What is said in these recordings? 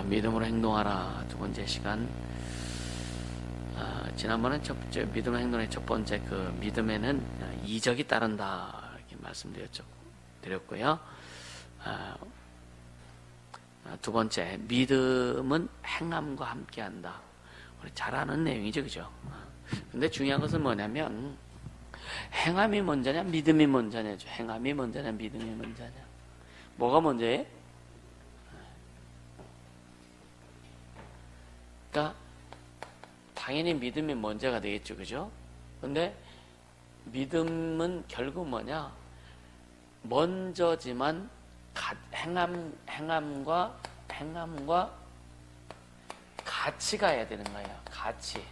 믿음으로 행동하라. 두 번째 시간. 지난번에 믿음으로 행동의 첫 번째 그 믿음에는 이적이 따른다 이렇게 말씀드렸고요. 두 번째, 믿음은 행함과 함께한다. 우리 잘 아는 내용이죠, 그죠? 근데 중요한 것은 뭐냐면 행함이 먼저냐, 믿음이 먼저냐죠. 행함이 먼저냐, 믿음이 먼저냐. 뭐가 먼저예요? 그러니까 당연히 믿음이 먼저가 되겠죠, 그죠? 근데 믿음은 결국 뭐냐? 먼저지만 행함과 같이 가야 되는 거예요. 같이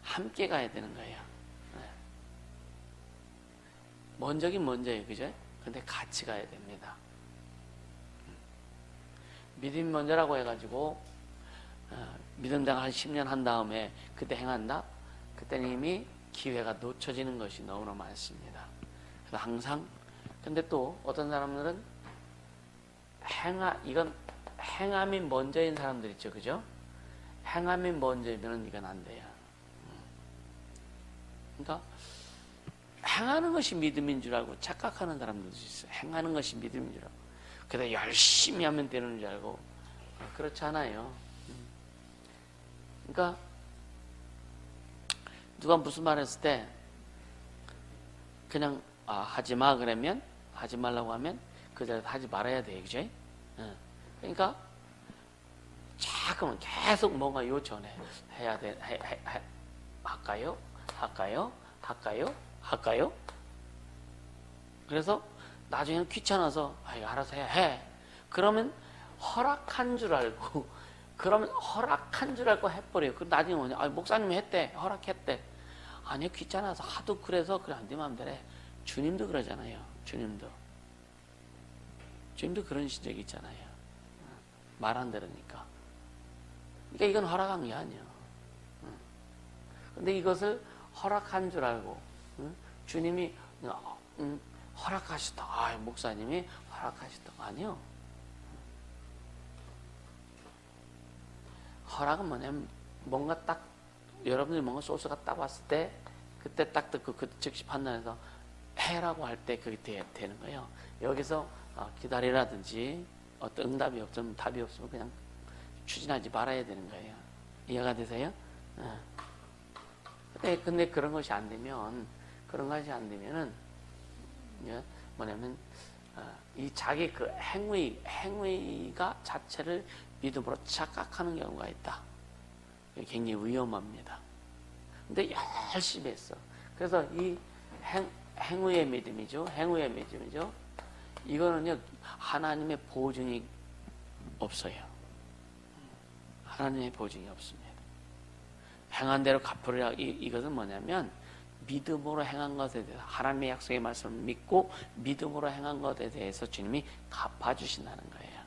함께 가야 되는 거예요. 먼저긴 먼저예요, 그죠? 근데 같이 가야 됩니다. 믿음이 먼저라고 해가지고 믿음당 한 10년 한 다음에 그때 행한다? 그때는 이미 기회가 놓쳐지는 것이 너무나 많습니다. 그래서 항상, 근데 또 어떤 사람들은 이건 행함이 먼저인 사람들 있죠, 그죠? 행함이 먼저이면 이건 안 돼요. 그러니까 행하는 것이 믿음인 줄 알고 착각하는 사람들도 있어요. 행하는 것이 믿음인 줄 알고. 그래서 열심히 하면 되는 줄 알고. 그렇지 않아요. 그러니까 누가 무슨 말 했을 때 그냥 하지마 그러면 하지 말라고 하면 그 자리에서 하지 말아야 돼, 그죠? 그러니까 자꾸만 계속 뭔가 요청해. 해야 돼. 할까요? 그래서 나중에는 귀찮아서 알아서 해. 그러면 허락한 줄 알고 해버려요. 그럼 나중에 뭐냐? 목사님이 했대. 허락했대. 아니요, 귀찮아서 하도 그래서 그래 안 되면 안 되래. 주님도 그러잖아요. 주님도 그런 적이 있잖아요. 말 안 들으니까. 그러니까 이건 허락한 게 아니에요. 근데 이것을 허락한 줄 알고 주님이 허락하셨다. 목사님이 허락하셨다. 아니요. 허락은 뭐냐면 뭔가 딱 여러분들이 뭔가 소스가 딱 왔을 때 그때 딱 듣고 그 즉시 판단해서 해라고 할 때 그게 되는 거예요. 여기서 기다리라든지 어떤 응답이 없으면 답이 없으면 그냥 추진하지 말아야 되는 거예요. 이해가 되세요? 근데 그런 것이 안 되면은 뭐냐면 이 자기 그 행위가 자체를 믿음으로 착각하는 경우가 있다. 굉장히 위험합니다. 근데 열심히 했어. 그래서 이 행위의 믿음이죠. 이거는요, 하나님의 보증이 없어요. 하나님의 보증이 없습니다. 행한 대로 갚으리라. 이것은 뭐냐면 믿음으로 행한 것에 대해서 하나님의 약속의 말씀을 믿고 믿음으로 행한 것에 대해서 주님이 갚아주신다는 거예요.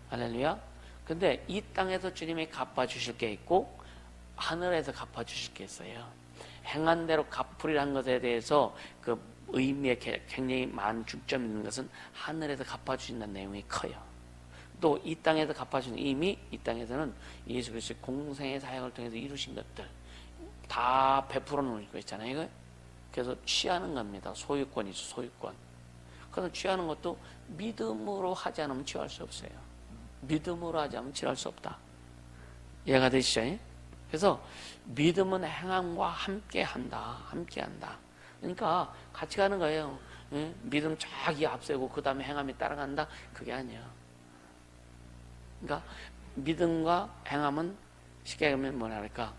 할렐루야. 근데 이 땅에서 주님이 갚아주실 게 있고 하늘에서 갚아주실 게 있어요. 행한 대로 갚으리라는 것에 대해서 그 의미에 굉장히 많은 중점이 있는 것은 하늘에서 갚아주신다는 내용이 커요. 또 이 땅에서 갚아주는 이미 이 땅에서는 예수 그리스도의 공생의 사역을 통해서 이루신 것들 다 베풀어 놓은 거 있잖아요. 이거 그래서 취하는 겁니다. 소유권이죠, 소유권. 그래서 취하는 것도 믿음으로 하지 않으면 취할 수 없어요. 믿음으로 하지 않으면 취할 수 없다. 이해가 되시죠? 그래서 믿음은 행함과 함께한다. 그러니까 같이 가는 거예요. 믿음 저기 앞세고 그 다음에 행함이 따라간다. 그게 아니에요. 그러니까 믿음과 행함은 쉽게 얘기하면 뭐라 할까?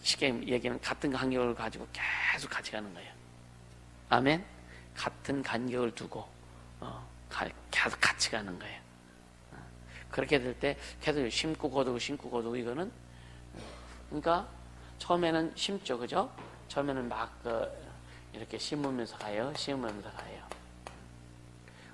쉽게 얘기하면 같은 간격을 가지고 계속 같이 가는 거예요. 아멘? 같은 간격을 두고 계속 같이 가는 거예요. 그렇게 될 때 계속 심고 거두고 이거는 그러니까 처음에는 심죠, 그죠? 처음에는 막 이렇게 심으면서 가요.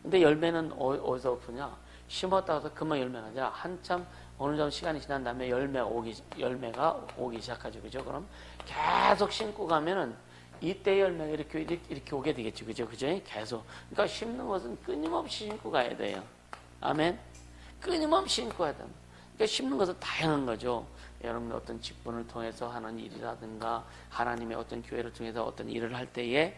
근데 열매는 어디서 오냐? 심었다고 해서 그만 열매가 아니라 한참 어느 정도 시간이 지난 다음에 열매가 오기 시작하죠, 그죠? 그럼 계속 심고 가면은 이때 열매가 이렇게 오게 되겠죠, 그죠? 계속. 그러니까 심는 것은 끊임없이 심고 가야 돼요. 아멘. 끊임없이 심고 해야 됩니다. 그러니까 심는 것은 다양한 거죠. 여러분들 어떤 직분을 통해서 하는 일이라든가 하나님의 어떤 교회를 통해서 어떤 일을 할 때에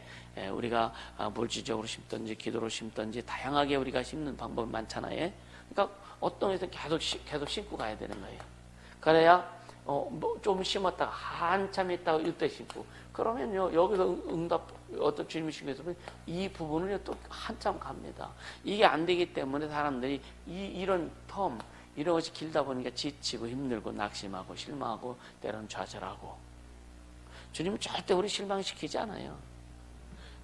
우리가 물질적으로 심든지 기도로 심든지 다양하게 우리가 심는 방법이 많잖아요. 그러니까 어떤 데서 계속 심고 가야 되는 거예요. 그래야 좀 심었다가 한참 있다가 이때 심고 그러면요 여기서 응답 어떤 주님이 심겨서 이 부분을 또 한참 갑니다. 이게 안 되기 때문에 사람들이 이런 이런 것이 길다 보니까 지치고 힘들고 낙심하고 실망하고 때로는 좌절하고 주님은 절대 우리 실망시키지 않아요.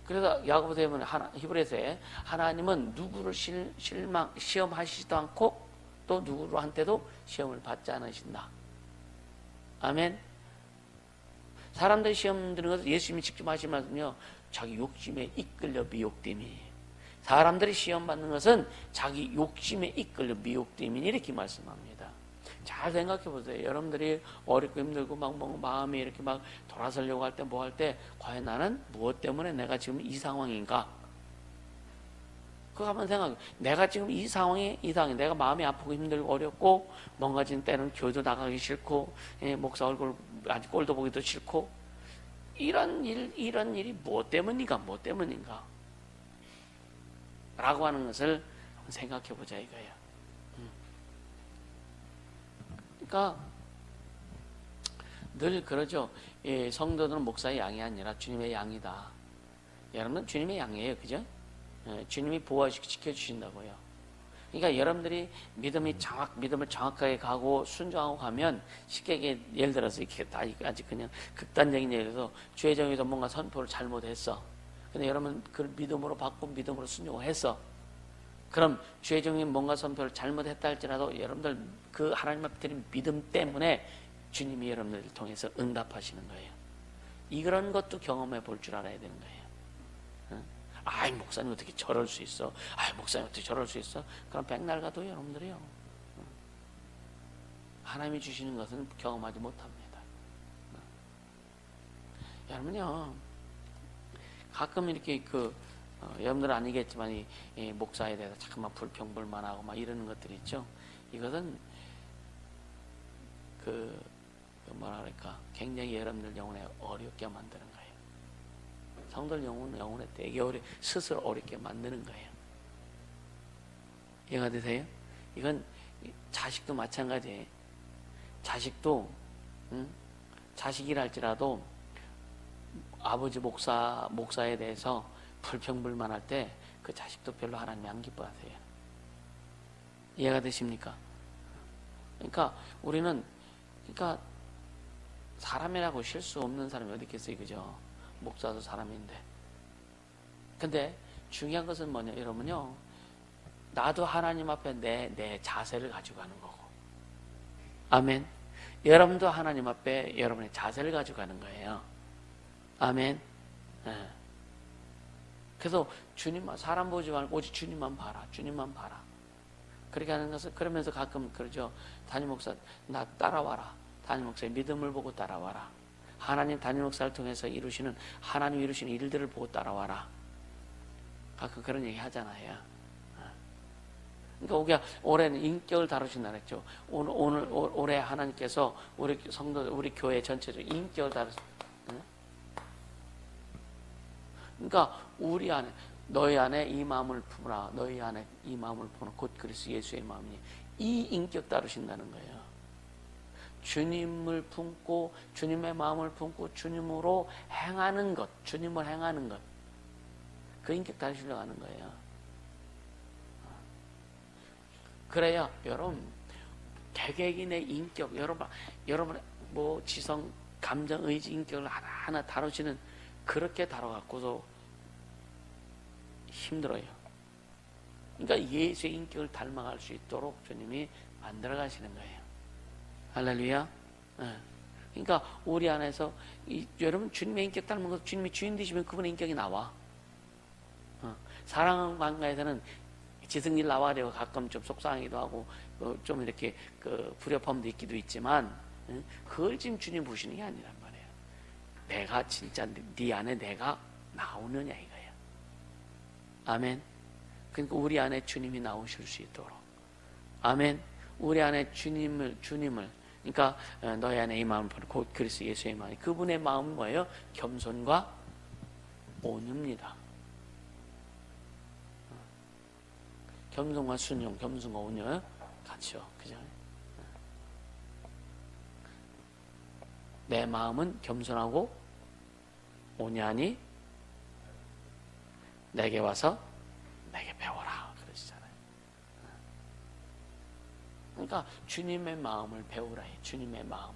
그래서 야고보서에 보면 히브리서에 하나님은 누구를 시험하시지도 않고 또 누구한테도 시험을 받지 않으신다. 아멘. 사람들이 시험 드는 것은 예수님이 직접 하신 말씀은요 자기 욕심에 이끌려 미혹됨이. 사람들이 시험 받는 것은 자기 욕심에 이끌려 미혹됨이니 이렇게 말씀합니다. 잘 생각해 보세요. 여러분들이 어렵고 힘들고 막 마음이 이렇게 막 돌아서려고 할 때 뭐 할 때 과연 나는 무엇 때문에 내가 지금 이 상황인가? 그거 한번 생각해. 내가 지금 이 상황이 내가 마음이 아프고 힘들고 어렵고 뭔가 지금 때는 교회도 나가기 싫고 목사 얼굴 아직 꼴도 보기도 싫고 이런 일이 무엇 때문인가? 라고 하는 것을 한번 생각해 보자 이거예요. 그러니까 늘 그러죠. 성도들은 목사의 양이 아니라 주님의 양이다. 여러분은 주님의 양이에요. 그죠? 주님이 보호시켜 주신다고요. 그러니까 여러분들이 믿음을 정확하게 가고 순종하고 가면 쉽게 예를 들어서 이렇게 아직 그냥 극단적인 예를 들어서 주회정에서 뭔가 선포를 잘못했어. 근데 여러분 그 믿음으로 받고 믿음으로 순종을 했어. 그럼 주회정이 뭔가 선포를 잘못했다 할지라도 여러분들 그 하나님 앞에 드린 믿음 때문에 주님이 여러분들을 통해서 응답하시는 거예요. 이런 것도 경험해 볼 줄 알아야 되는 거예요. 아이 목사님 어떻게 저럴 수 있어? 아이 목사님 어떻게 저럴 수 있어? 그럼 백날 가도 여러분들이요 하나님이 주시는 것은 경험하지 못합니다. 여러분요 가끔 이렇게 여러분들은 아니겠지만 이 목사에 대해서 자꾸만 불평불만하고 막 이러는 것들이 있죠. 이것은 뭐라 그럴까 굉장히 여러분들 영혼에 어렵게 만드는 거예요. 성도들 영혼에 되게 스스로 어렵게 만드는 거예요. 이해가 되세요? 이건 자식도 마찬가지예요. 자식도 자식이라 할지라도 아버지 목사에 대해서 불평불만할 때 그 자식도 별로 하나님이 안 기뻐하세요. 이해가 되십니까? 그러니까 우리는 사람이라고 실수 없는 사람이 어디 있겠어요, 그죠? 목사도 사람인데. 근데 중요한 것은 뭐냐, 여러분요. 나도 하나님 앞에 내 자세를 가지고 가는 거고. 아멘. 여러분도 하나님 앞에 여러분의 자세를 가지고 가는 거예요. 아멘. 네. 그래서 주님만 사람 보지 말고 오직 주님만 봐라. 그렇게 하는 것은 그러면서 가끔 그러죠. 담임 목사 나 따라와라. 담임 목사의 믿음을 보고 따라와라. 하나님 담임 목사를 통해서 하나님 이루시는 일들을 보고 따라와라. 가끔 그런 얘기 하잖아요. 그러니까 우리가 올해는 인격을 다루신다 그랬죠. 올해 하나님께서 우리 성도 우리 교회 전체적으로 인격을 다루신다. 그러니까 우리 안에 너희 안에 이 마음을 품으라. 너희 안에 이 마음을 품으라. 곧 그리스도 예수의 마음이니 이 인격 다루신다는 거예요. 주님을 품고 주님의 마음을 품고 주님으로 행하는 것, 주님을 행하는 것, 그 인격 다루시려고 하는 거예요. 그래야 여러분 개개인의 인격, 여러분 뭐 지성, 감정, 의지, 인격을 하나하나 다루시는 그렇게 다뤄갖고도 힘들어요. 그러니까 예수의 인격을 닮아갈 수 있도록 주님이 만들어 가시는 거예요. 할렐루야. 그러니까 우리 안에서 여러분 주님의 인격 닮은 것, 주님이 주인 되시면 그분의 인격이 나와. 사랑 관계에서는 지승일 나와야 가끔 좀 속상하기도 하고 좀 이렇게 불협화음도 있기도 있지만 그걸 지금 주님 보시는 게 아니란 말이에요. 내가 진짜 네 안에 내가 나오느냐 이거예요. 아멘. 그러니까 우리 안에 주님이 나오실 수 있도록 아멘. 우리 안에 주님을 그러니까 너희 안에 이 마음을 보내 곧 그리스도 예수의 마음. 그분의 마음은 뭐예요? 겸손과 온유입니다. 겸손과 순종, 겸손과 온유 같이요. 그죠? 내 마음은 겸손하고 온유하니 내게 와서 내게 배워라 그러시잖아요. 그러니까 주님의 마음을 배우라 해. 주님의 마음.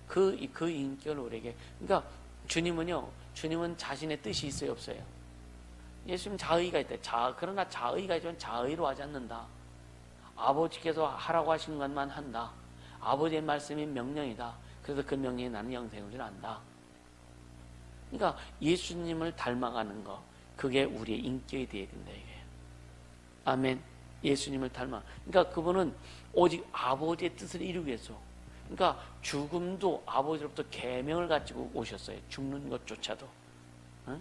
그 인격을 우리에게. 그러니까 주님은 자신의 뜻이 있어요, 없어요? 예수님 자의가 있다. 그러나 자의가 있지만 자의로 하지 않는다. 아버지께서 하라고 하신 것만 한다. 아버지의 말씀이 명령이다. 그래서 그 명령이 나는 영생인 줄 안다. 그러니까 예수님을 닮아가는 거, 그게 우리의 인격이 되어야 된다 이게. 아멘. 예수님을 닮아. 그러니까 그분은 오직 아버지의 뜻을 이루기 위해서. 그러니까 죽음도 아버지로부터 계명을 가지고 오셨어요. 죽는 것조차도. 응?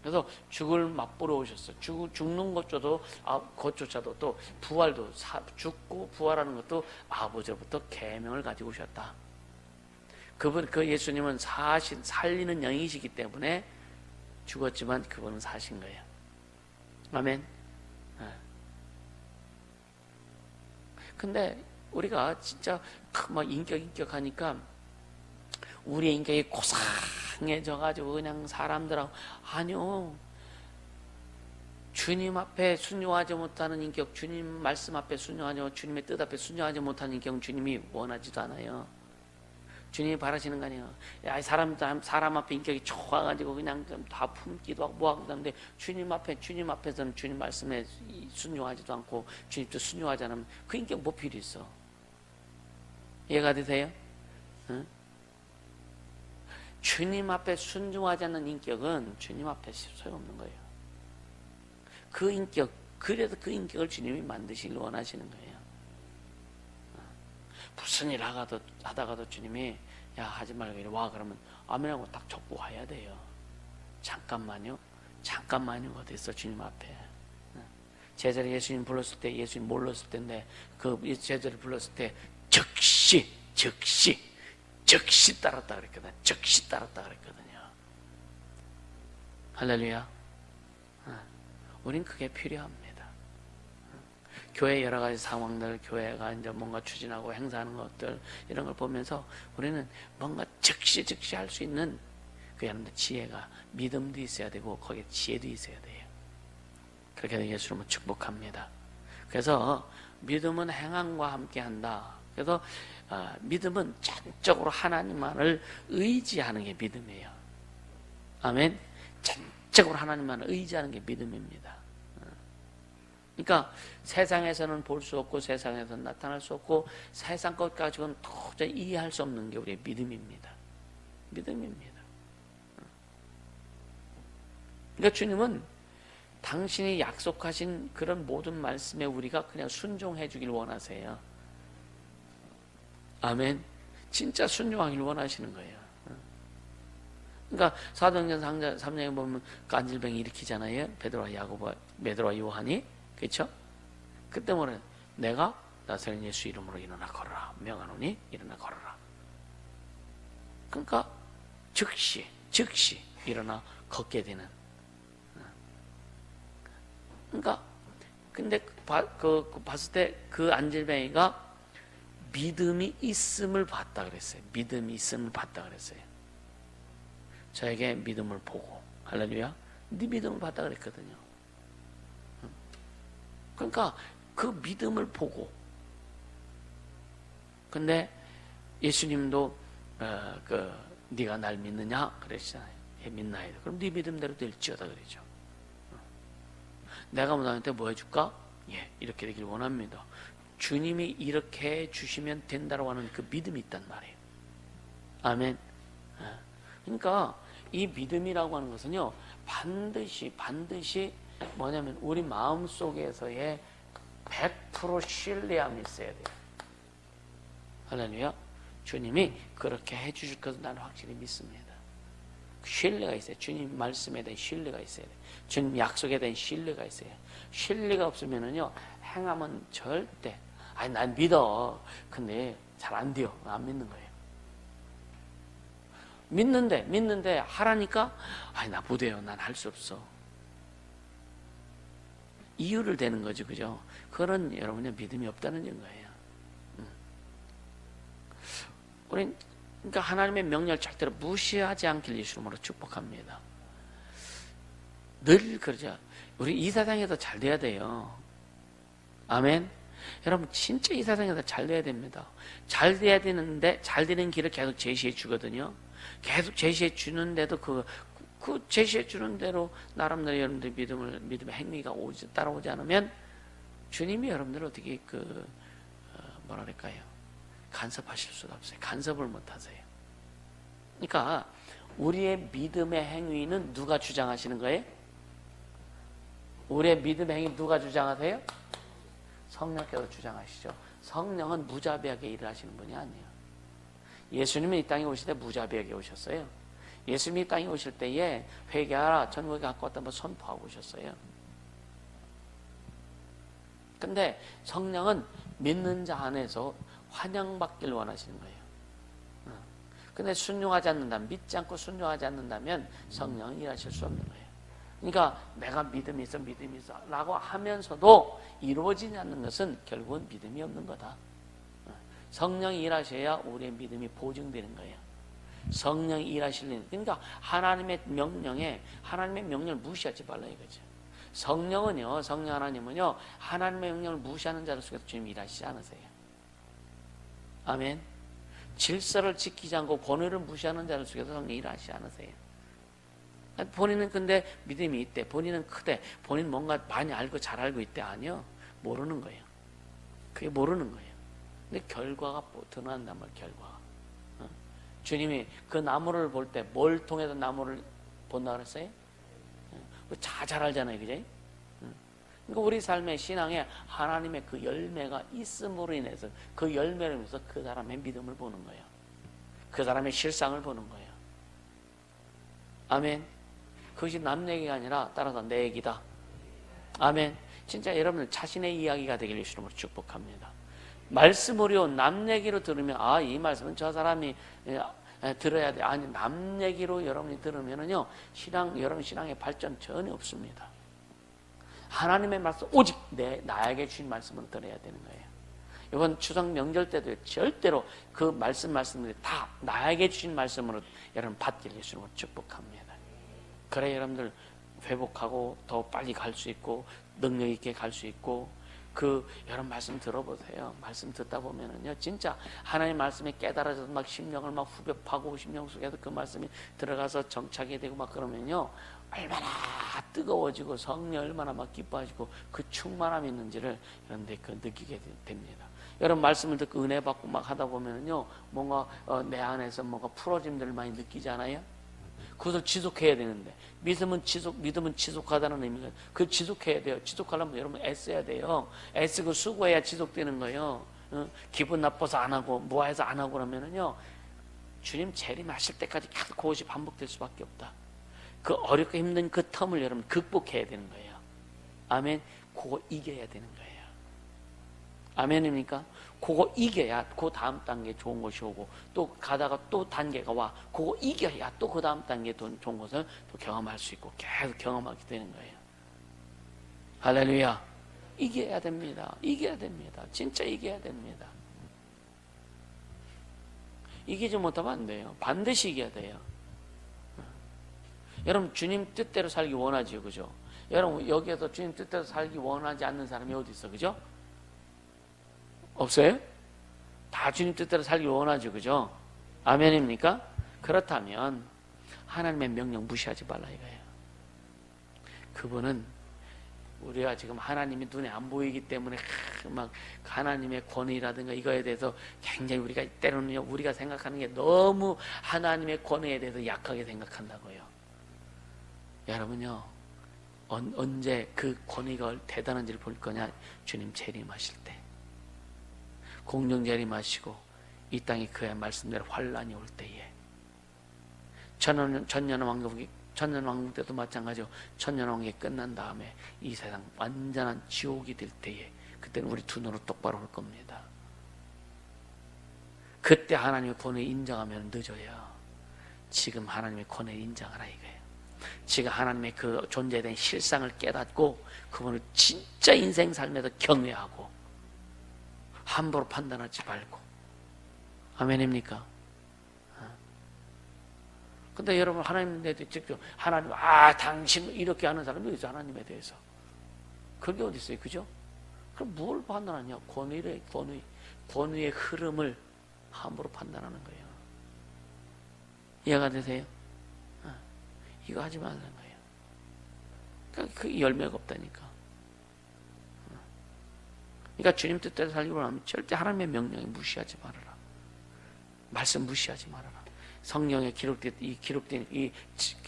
그래서 죽을 맛보러 오셨어요. 죽는 것조차도 또 부활도 죽고 부활하는 것도 아버지로부터 계명을 가지고 오셨다. 그 예수님은 살리는 영이시기 때문에 죽었지만 그분은 사신 거예요. 아멘. 근데 우리가 진짜 막 인격 하니까 우리의 인격이 고상해져가지고 그냥 사람들하고 아니요. 주님 앞에 순종하지 못하는 인격, 주님 말씀 앞에 순종하지, 주님의 뜻 앞에 순종하지 못하는 인격은 주님이 원하지도 않아요. 주님이 바라시는 거 아니에요. 야, 사람 앞에 인격이 좋아가지고 그냥 좀 다 품기도 하고 뭐하고 그러는데 주님 앞에서는 주님 말씀에 순종하지도 않고 주님도 순종하지 않으면 그 인격 뭐 필요 있어? 이해가 되세요? 응? 주님 앞에 순종하지 않는 인격은 주님 앞에 소용없는 거예요. 그래서 그 인격을 주님이 만드시길 원하시는 거예요. 무슨 일 하다가도 주님이 야 하지 말고 이리 와 그러면 아멘하고 딱 접고 와야 돼요. 잠깐만요 어디 있어 주님 앞에. 제자를 예수님 불렀을 때 예수님 몰랐을 때인데 그 제자를 불렀을 때 즉시 따랐다 그랬거든. 즉시 따랐다 그랬거든요. 할렐루야. 우린 그게 필요합니다. 교회 여러 가지 상황들, 교회가 이제 뭔가 추진하고 행사하는 것들 이런 걸 보면서 우리는 뭔가 즉시 할 수 있는 그런 지혜가 믿음도 있어야 되고 거기에 지혜도 있어야 돼요. 그렇게 해서 예수님은 축복합니다. 그래서 믿음은 행함과 함께한다. 그래서 믿음은 전적으로 하나님만을 의지하는 게 믿음이에요. 아멘. 전적으로 하나님만을 의지하는 게 믿음입니다. 그러니까 세상에서는 볼 수 없고 세상에서는 나타날 수 없고 세상 것 가지고는 도저히 이해할 수 없는 게 우리의 믿음입니다. 믿음입니다. 그러니까 주님은 당신이 약속하신 그런 모든 말씀에 우리가 그냥 순종해 주길 원하세요. 아멘. 진짜 순종하길 원하시는 거예요. 그러니까 사도행전 3장에 보면 간질병이 일으키잖아요. 베드로와 요한이. 그렇죠? 그때 뭐래? 내가 나사렛 예수 이름으로 일어나 걸어라. 명하노니 일어나 걸어라. 그러니까 즉시 일어나 걷게 되는. 그러니까 근데 봤을 때 그 안질뱅이가 믿음이 있음을 봤다 그랬어요. 믿음이 있음을 봤다 그랬어요. 저에게 믿음을 보고 할렐루야. 네 믿음을 봤다 그랬거든요. 그러니까 그 믿음을 보고 근데 예수님도 네가 날 믿느냐 그러시잖아요. 예, 믿나이다. 그럼 네 믿음대로 될지어다 그러죠. 내가 너한테 뭐 해줄까? 예, 이렇게 되길 원합니다. 주님이 이렇게 해주시면 된다고 하는 그 믿음이 있단 말이에요. 아멘. 그러니까 이 믿음이라고 하는 것은요 반드시 뭐냐면 우리 마음속에서의 100% 신뢰함이 있어야 돼요. 할렐루야. 주님이 그렇게 해주실 것을 나는 확실히 믿습니다. 신뢰가 있어요. 주님 말씀에 대한 신뢰가 있어야 돼요. 주님 약속에 대한 신뢰가 있어요. 신뢰가 없으면은요 행하면 절대 아니 난 믿어. 근데 잘 안 돼요. 안 믿는 거예요. 믿는데 하라니까 아니 나 못해요. 난 할 수 없어. 이유를 대는 거죠. 그죠? 그런 여러분의 믿음이 없다는 거예요. 우린 그러니까 하나님의 명령을 절대로 무시하지 않길 예수 이름으로 축복합니다. 늘 그러죠. 우리 이 세상에서 잘 돼야 돼요. 아멘. 여러분 진짜 이 세상에서 잘 돼야 됩니다. 잘 돼야 되는데 잘 되는 길을 계속 제시해 주거든요. 계속 제시해 주는데도 그 제시해 주는 대로 나름대로 여러분들 믿음의 행위가 따라오지 않으면 주님이 여러분들을 어떻게 뭐라 그럴까요? 간섭하실 수가 없어요. 간섭을 못 하세요. 그러니까 우리의 믿음의 행위는 누가 주장하시는 거예요? 우리의 믿음의 행위 누가 주장하세요? 성령께서 주장하시죠. 성령은 무자비하게 일을 하시는 분이 아니에요. 예수님은 이 땅에 오실 때 무자비하게 오셨어요. 예수님이 이 땅에 오실 때에 회개하라 천국에 갖고 왔다 한번 선포하고 오셨어요. 근데 성령은 믿는 자 안에서 환영받기를 원하시는 거예요. 근데 순종하지 않는다면, 믿지 않고 순종하지 않는다면 성령은 일하실 수 없는 거예요. 그러니까 내가 믿음이 있어 라고 하면서도 이루어지지 않는 것은 결국은 믿음이 없는 거다. 성령이 일하셔야 우리의 믿음이 보증되는 거예요. 성령이 일하시는, 그러니까 하나님의 명령을 무시하지 말라 이거죠. 성령 하나님은요, 하나님의 명령을 무시하는 자들 속에서 주님 일하시지 않으세요. 아멘. 질서를 지키지 않고 권위를 무시하는 자들 속에서 성령이 일하시지 않으세요. 본인은 근데 믿음이 있대, 본인은 크대, 본인 뭔가 많이 알고 잘 알고 있대. 아니요, 모르는 거예요. 그게 모르는 거예요. 근데 결과가 드러난단 말이에요. 결과가. 주님이 그 나무를 볼 때 뭘 통해서 나무를 본다 그랬어요? 잘 알잖아요. 그죠? 그러니까 우리 삶의 신앙에 하나님의 그 열매가 있음으로 인해서 그 열매를 통해서 그 사람의 믿음을 보는 거예요. 그 사람의 실상을 보는 거예요. 아멘. 그것이 남 얘기가 아니라 따라서 내 얘기다. 아멘. 진짜 여러분들 자신의 이야기가 되길 예수님으로 축복합니다. 말씀으로 남 얘기로 들으면 이 말씀은 저 사람이 들어야 돼. 아니, 남 얘기로 여러분이 들으면은요, 여러분 신앙의 발전 전혀 없습니다. 하나님의 말씀, 오직 나에게 주신 말씀을 들어야 되는 거예요. 이번 추석 명절 때도 절대로 그 말씀들이 다 나에게 주신 말씀으로 여러분 받길 예수님으로 축복합니다. 그래 여러분들 회복하고 더 빨리 갈 수 있고 능력 있게 갈 수 있고 여러분 말씀 들어보세요. 말씀 듣다 보면은요, 진짜 하나님 말씀에 깨달아져서 막 심령을 막 후벼 파고 심령 속에서 그 말씀이 들어가서 정착이 되고 막 그러면요, 얼마나 뜨거워지고 성령 얼마나 막 기뻐하시고 그 충만함이 있는지를 여러분들 느끼게 됩니다. 여러분 말씀을 듣고 은혜 받고 막 하다 보면은요, 뭔가 내 안에서 뭔가 풀어짐들을 많이 느끼지 않아요? 그것을 지속해야 되는데, 믿음은 지속하다는 의미가, 그 지속해야 돼요. 지속하려면 여러분 애써야 돼요. 애쓰고 수고해야 지속되는 거예요. 기분 나빠서 안 하고 뭐해서 안 하고 그러면은요, 주님 재림하실 때까지 계속 그것이 반복될 수밖에 없다. 그 어렵고 힘든 그 텀을 여러분 극복해야 되는 거예요. 아멘. 그거 이겨야 되는 거예요. 아멘입니까? 그거 이겨야 그 다음 단계 좋은 것이 오고, 또 가다가 또 단계가 와, 그거 이겨야 또 그 다음 단계 좋은 것을 또 경험할 수 있고 계속 경험하게 되는 거예요. 할렐루야. 이겨야 됩니다. 이겨야 됩니다. 진짜 이겨야 됩니다. 이기지 못하면 안 돼요. 반드시 이겨야 돼요. 여러분 주님 뜻대로 살기 원하지요, 그죠? 여러분 여기에서 주님 뜻대로 살기 원하지 않는 사람이 어디 있어, 그죠? 없어요? 다 주님 뜻대로 살기 원하죠, 그죠? 아멘입니까? 그렇다면 하나님의 명령 무시하지 말라 이거예요. 그분은 우리가 지금 하나님이 눈에 안 보이기 때문에 막 하나님의 권위라든가 이거에 대해서 굉장히 우리가 때로는 우리가 생각하는 게 너무 하나님의 권위에 대해서 약하게 생각한다고요. 여러분요, 언제 그 권위가 대단한지를 볼 거냐? 주님 재림하실 때, 공중 재림하시고 이 땅에 그의 말씀대로 환란이 올 때에, 천년왕국 때도 마찬가지고 천년왕국이 끝난 다음에 이 세상 완전한 지옥이 될 때에 그때는 우리 두 눈으로 똑바로 볼 겁니다. 그때 하나님의 권위를 인정하면 늦어요. 지금 하나님의 권위를 인정하라 이거예요. 지금 하나님의 그 존재에 대한 실상을 깨닫고 그분을 진짜 인생 삶에서 경외하고 함부로 판단하지 말고. 아멘입니까? 근데 여러분 하나님에 대해서 직접 하나님 당신 이렇게 하는 사람이 있어. 하나님에 대해서 그게 어디 있어요? 그죠? 그럼 뭘 판단하냐? 권위의 흐름을 함부로 판단하는 거예요. 이해가 되세요? 이거 하지 말라는 거예요. 그러니까 그 열매가 없다니까. 그러니까 주님 뜻대로 살기로 하면 절대 하나님의 명령에 무시하지 말아라. 말씀 무시하지 말아라. 성경에 기록된 이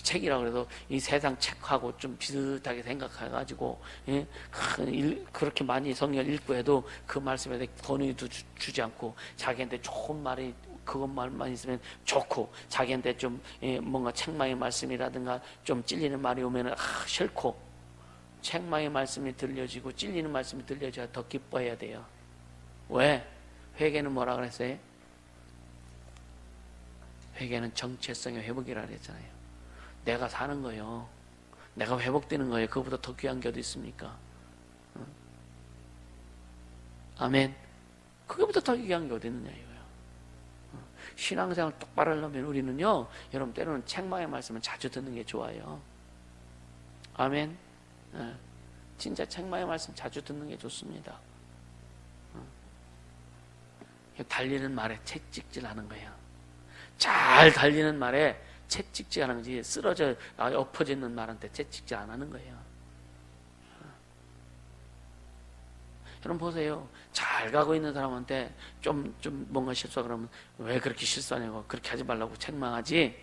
책이라고 해서 이 세상 책하고 좀 비슷하게 생각해가지고 그렇게 많이 성경을 읽고 해도 그 말씀에 대해 권위도 주지 않고 자기한테 좋은 말이 그것만 있으면 좋고 자기한테 좀 뭔가 책망의 말씀이라든가 좀 찔리는 말이 오면은 싫고 책망의 말씀이 들려지고 찔리는 말씀이 들려져야 더 기뻐해야 돼요. 왜? 회개는 뭐라 그랬어요? 회개는 정체성의 회복이라 그랬잖아요. 내가 사는 거요. 내가 회복되는 거예요. 그거보다 더 귀한 게 어디 있습니까? 아멘. 그거보다 더 귀한 게 어디 있느냐 이거예요. 신앙생활 똑바로 하려면 우리는요, 여러분 때로는 책망의 말씀을 자주 듣는 게 좋아요. 아멘. 진짜 책망의 말씀 자주 듣는 게 좋습니다. 달리는 말에 채찍질 하는 거예요. 잘 달리는 말에 채찍질 하는 거지, 쓰러져 엎어지는 말한테 채찍질 안 하는 거예요. 여러분 보세요. 잘 가고 있는 사람한테 좀 뭔가 실수하고 그러면 왜 그렇게 실수하냐고, 그렇게 하지 말라고 책망하지,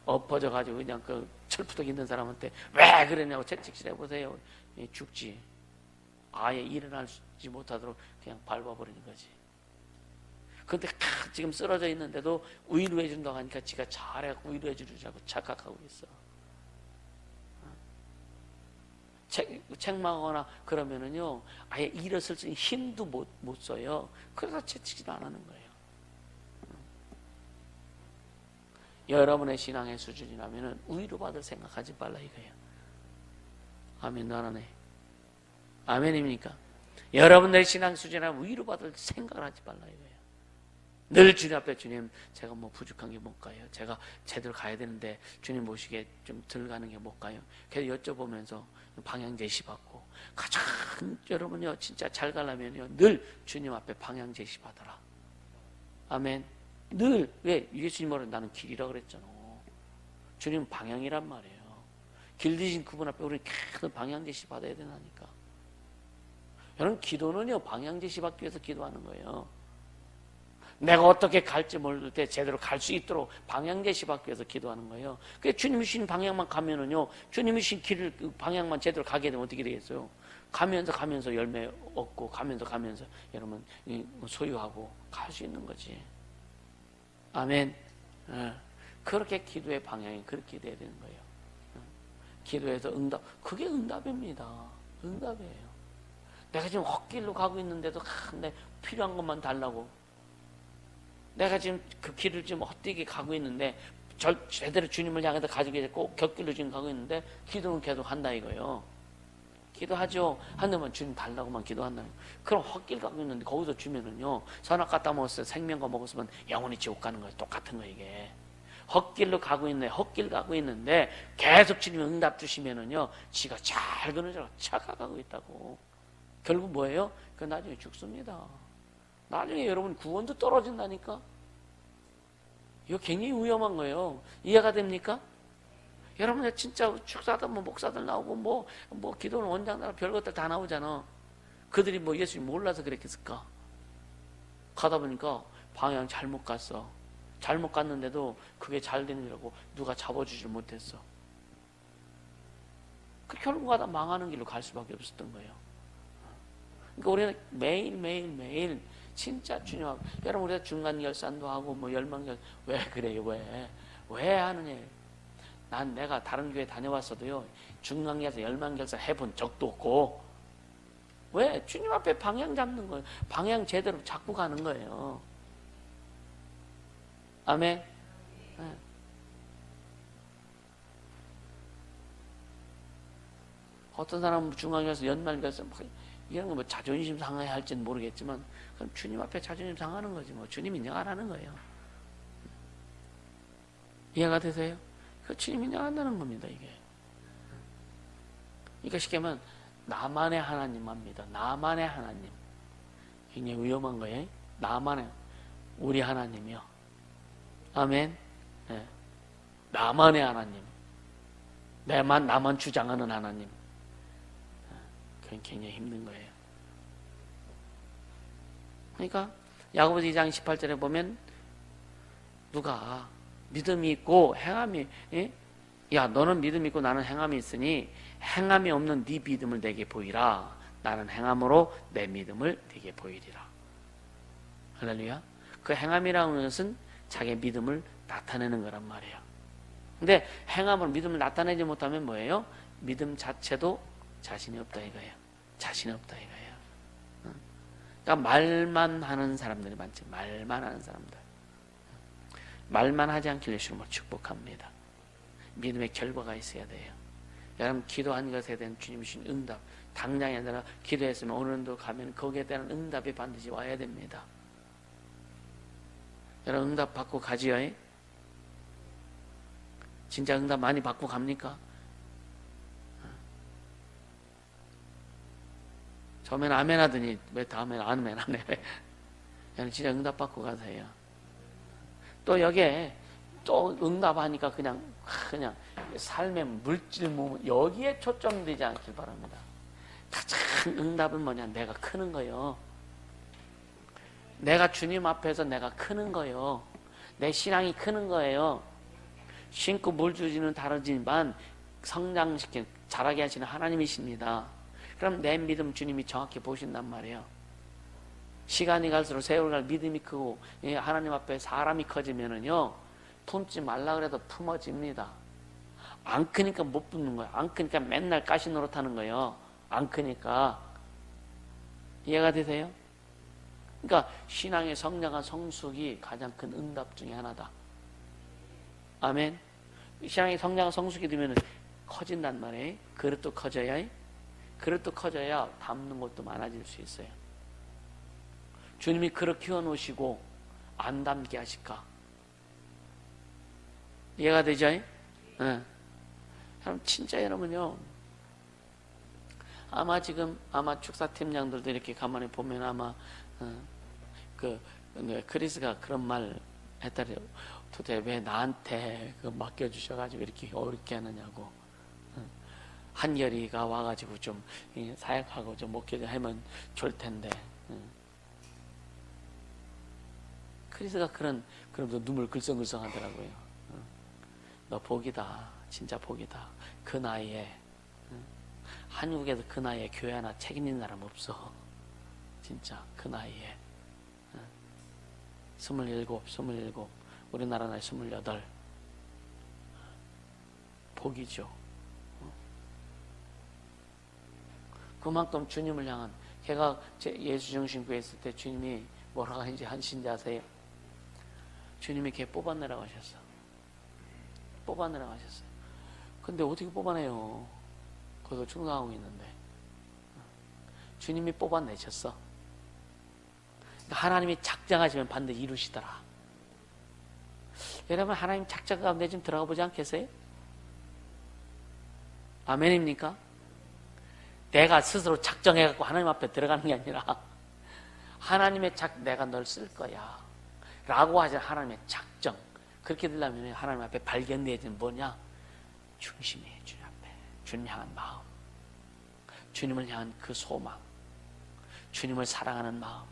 엎어져가지고 그냥 그 철푸덕 있는 사람한테 왜 그러냐고 채찍질 해보세요. 죽지. 아예 일어나지 못하도록 그냥 밟아버리는 거지. 근데 지금 쓰러져 있는데도 위로해 준다고 하니까 지가 잘해갖고 위로해 주려고 착각하고 있어. 책망하거나 그러면은요, 아예 일어설 수 있는 힘도 못 써요. 그래서 채찍질 안 하는 거예요. 여러분의 신앙의 수준이라면은 위로받을 생각하지 말라 이거예요. 아멘, 나라네. 아멘입니까? 여러분들의 신앙 수준이라면 위로받을 생각을 하지 말라 이거예요. 늘 주님 앞에, 주님 제가 뭐 부족한 게 뭘까요? 제가 제대로 가야 되는데 주님 모시게 좀 덜 가는 게 뭘까요? 그래서 여쭤보면서 방향 제시 받고, 가장 여러분요 진짜 잘 가려면요 늘 주님 앞에 방향 제시 받아라. 아멘. 늘. 왜? 예수님으로 나는 길이라 그랬잖아. 주님은 방향이란 말이에요. 길 대신 그분 앞에 우리는 계속 방향 제시 받아야 되나니까. 여러분 기도는요 방향 제시 받기 위해서 기도하는 거예요. 내가 어떻게 갈지 모를 때 제대로 갈 수 있도록 방향 제시 받기 위해서 기도하는 거예요. 그 주님이 주신 방향만 가면은요, 주님이 주신 길을 방향만 제대로 가게 되면 어떻게 되겠어요? 가면서 열매 얻고 가면서 여러분 소유하고 갈 수 있는 거지. 아멘. 그렇게 기도의 방향이 그렇게 돼야 되는 거예요. 기도에서 응답, 그게 응답입니다. 응답이에요. 내가 지금 헛길로 가고 있는데도 내 필요한 것만 달라고. 내가 지금 그 길을 좀 헛되게 가고 있는데 제대로 주님을 향해서 가지고 있고 곁길로 지금 가고 있는데 기도는 계속 한다 이거예요. 기도하죠. 한다면 주님 달라고만 기도한다. 그럼 헛길 가고 있는데 거기서 주면은요, 선악 갖다 먹었어요. 생명과 먹었으면 영원히 지옥 가는 거예요. 똑같은 거 이게. 헛길 가고 있는데 계속 주님 응답 주시면은요, 지가 잘 그러죠. 착각하고 있다고. 결국 뭐예요? 그 나중에 죽습니다. 나중에 여러분 구원도 떨어진다니까. 이거 굉장히 위험한 거예요. 이해가 됩니까? 여러분 진짜 축사들 목사들 나오고 뭐 기도는 원장들 별것들 다 나오잖아. 그들이 뭐 예수님 몰라서 그랬겠을까? 가다 보니까 방향 잘못 갔어. 잘못 갔는데도 그게 잘 되느라고 누가 잡아주질 못했어. 그 결국 하다 망하는 길로 갈 수밖에 없었던 거예요. 그러니까 우리는 매일 진짜 주님하고, 여러분 우리가 중간결산도 하고 뭐 열망결, 왜 그래요? 왜 하느냐? 난 내가 다른 교회 다녀왔어도요 중간결산 열망결산 해본 적도 없고, 왜? 주님 앞에 방향 잡는 거예요. 방향 제대로 잡고 가는 거예요. 아멘. 네. 어떤 사람은 중앙에 가서 연말 가서 이런 거 뭐 자존심 상해야 할지는 모르겠지만 그럼 주님 앞에 자존심 상하는 거지 뭐. 주님 인정 안 하는 거예요. 이해가 되세요? 그 주님 인정 안 하는 겁니다 이게. 그러니까 쉽게 말하면 나만의 하나님만 믿어. 나만의 하나님. 굉장히 위험한 거예요. 나만의 우리 하나님이요. 아멘. 네. 나만의 하나님. 나만 주장하는 하나님. 그건 굉장히 힘든 거예요. 그러니까 야고보서 2장 18절에 보면 누가 믿음이 있고 행함이 야 너는 믿음이 있고 나는 행함이 있으니 행함이 없는 네 믿음을 내게 보이라. 나는 행함으로 내 믿음을 내게 보이리라. 할렐루야. 그 행함이라는 것은 자기의 믿음을 나타내는 거란 말이에요. 근데 행함으로 믿음을 나타내지 못하면 뭐예요? 믿음 자체도 자신이 없다 이거예요. 자신이 없다 이거예요. 그러니까 말만 하는 사람들이 많지. 말만 하는 사람들. 말만 하지 않길 예수님으로 축복합니다. 믿음의 결과가 있어야 돼요. 여러분 기도한 것에 대한 주님이 주신 응답 당장이 아니라 기도했으면 오늘도 가면 거기에 대한 응답이 반드시 와야 됩니다. 여러분 응답 받고 가지요? 진짜 응답 많이 받고 갑니까? 처음에는 아멘 하더니 왜 다음에는 아멘 안 해? 여러분 진짜 응답 받고 가세요. 또 여기에 또 응답하니까 그냥 삶의 물질 몸 여기에 초점되지 않길 바랍니다. 가장 응답은 뭐냐? 내가 크는 거요. 내가 주님 앞에서 내가 크는 거요. 내 신앙이 크는 거예요. 신고 물 주지는 다르지만 성장시켜 자라게 하시는 하나님이십니다. 그럼 내 믿음 주님이 정확히 보신단 말이에요. 시간이 갈수록 세월 갈 믿음이 크고 하나님 앞에 사람이 커지면은요 품지 말라 그래도 품어집니다. 안 크니까 못 품는 거예요. 안 크니까 맨날 가시 노릇하는 거예요. 안 크니까. 이해가 되세요? 그러니까 신앙의 성장한 성숙이 가장 큰 응답 중에 하나다. 아멘. 신앙의 성장한 성숙이 되면 커진단 말이에요. 그릇도 커져야 그릇도 커져야 담는 것도 많아질 수 있어요. 주님이 그릇 키워놓으시고 안 담게 하실까? 이해가 되죠? 네. 진짜 여러분요. 아마 지금 축사팀장들도 이렇게 가만히 보면 아마 크리스가 그런 말 했다래요. 도대체 왜 나한테 맡겨주셔가지고 이렇게 어렵게 하느냐고. 한결이가 와가지고 좀 사역하고 좀 목회자 하면 좋을 텐데. 크리스가 그럼도 눈물 글썽글썽 하더라고요. 너 복이다. 진짜 복이다. 그 나이에 한국에서 그 나이에 교회 하나 책임진 사람 없어. 진짜 그 나이에 27 우리나라 나이 28 복이죠. 그만큼 주님을 향한 걔가 예수정신교회 있을 때 주님이 뭐라고 하신지 아세요? 주님이 걔 뽑아내라고 하셨어. 뽑아내라고 하셨어요. 근데 어떻게 뽑아내요? 거기서 충성하고 있는데. 주님이 뽑아내셨어. 하나님이 작정하시면 반드시 이루시더라. 여러분 하나님 작정 가운데 좀 들어가 보지 않겠어요? 아멘입니까? 내가 스스로 작정해갖고 하나님 앞에 들어가는 게 아니라 하나님의 내가 널 쓸 거야 라고 하신 하나님의 작정. 그렇게 되려면 하나님 앞에 발견되어지는 뭐냐? 중심이에요. 주님 앞에 주님 향한 마음, 주님을 향한 그 소망, 주님을 사랑하는 마음,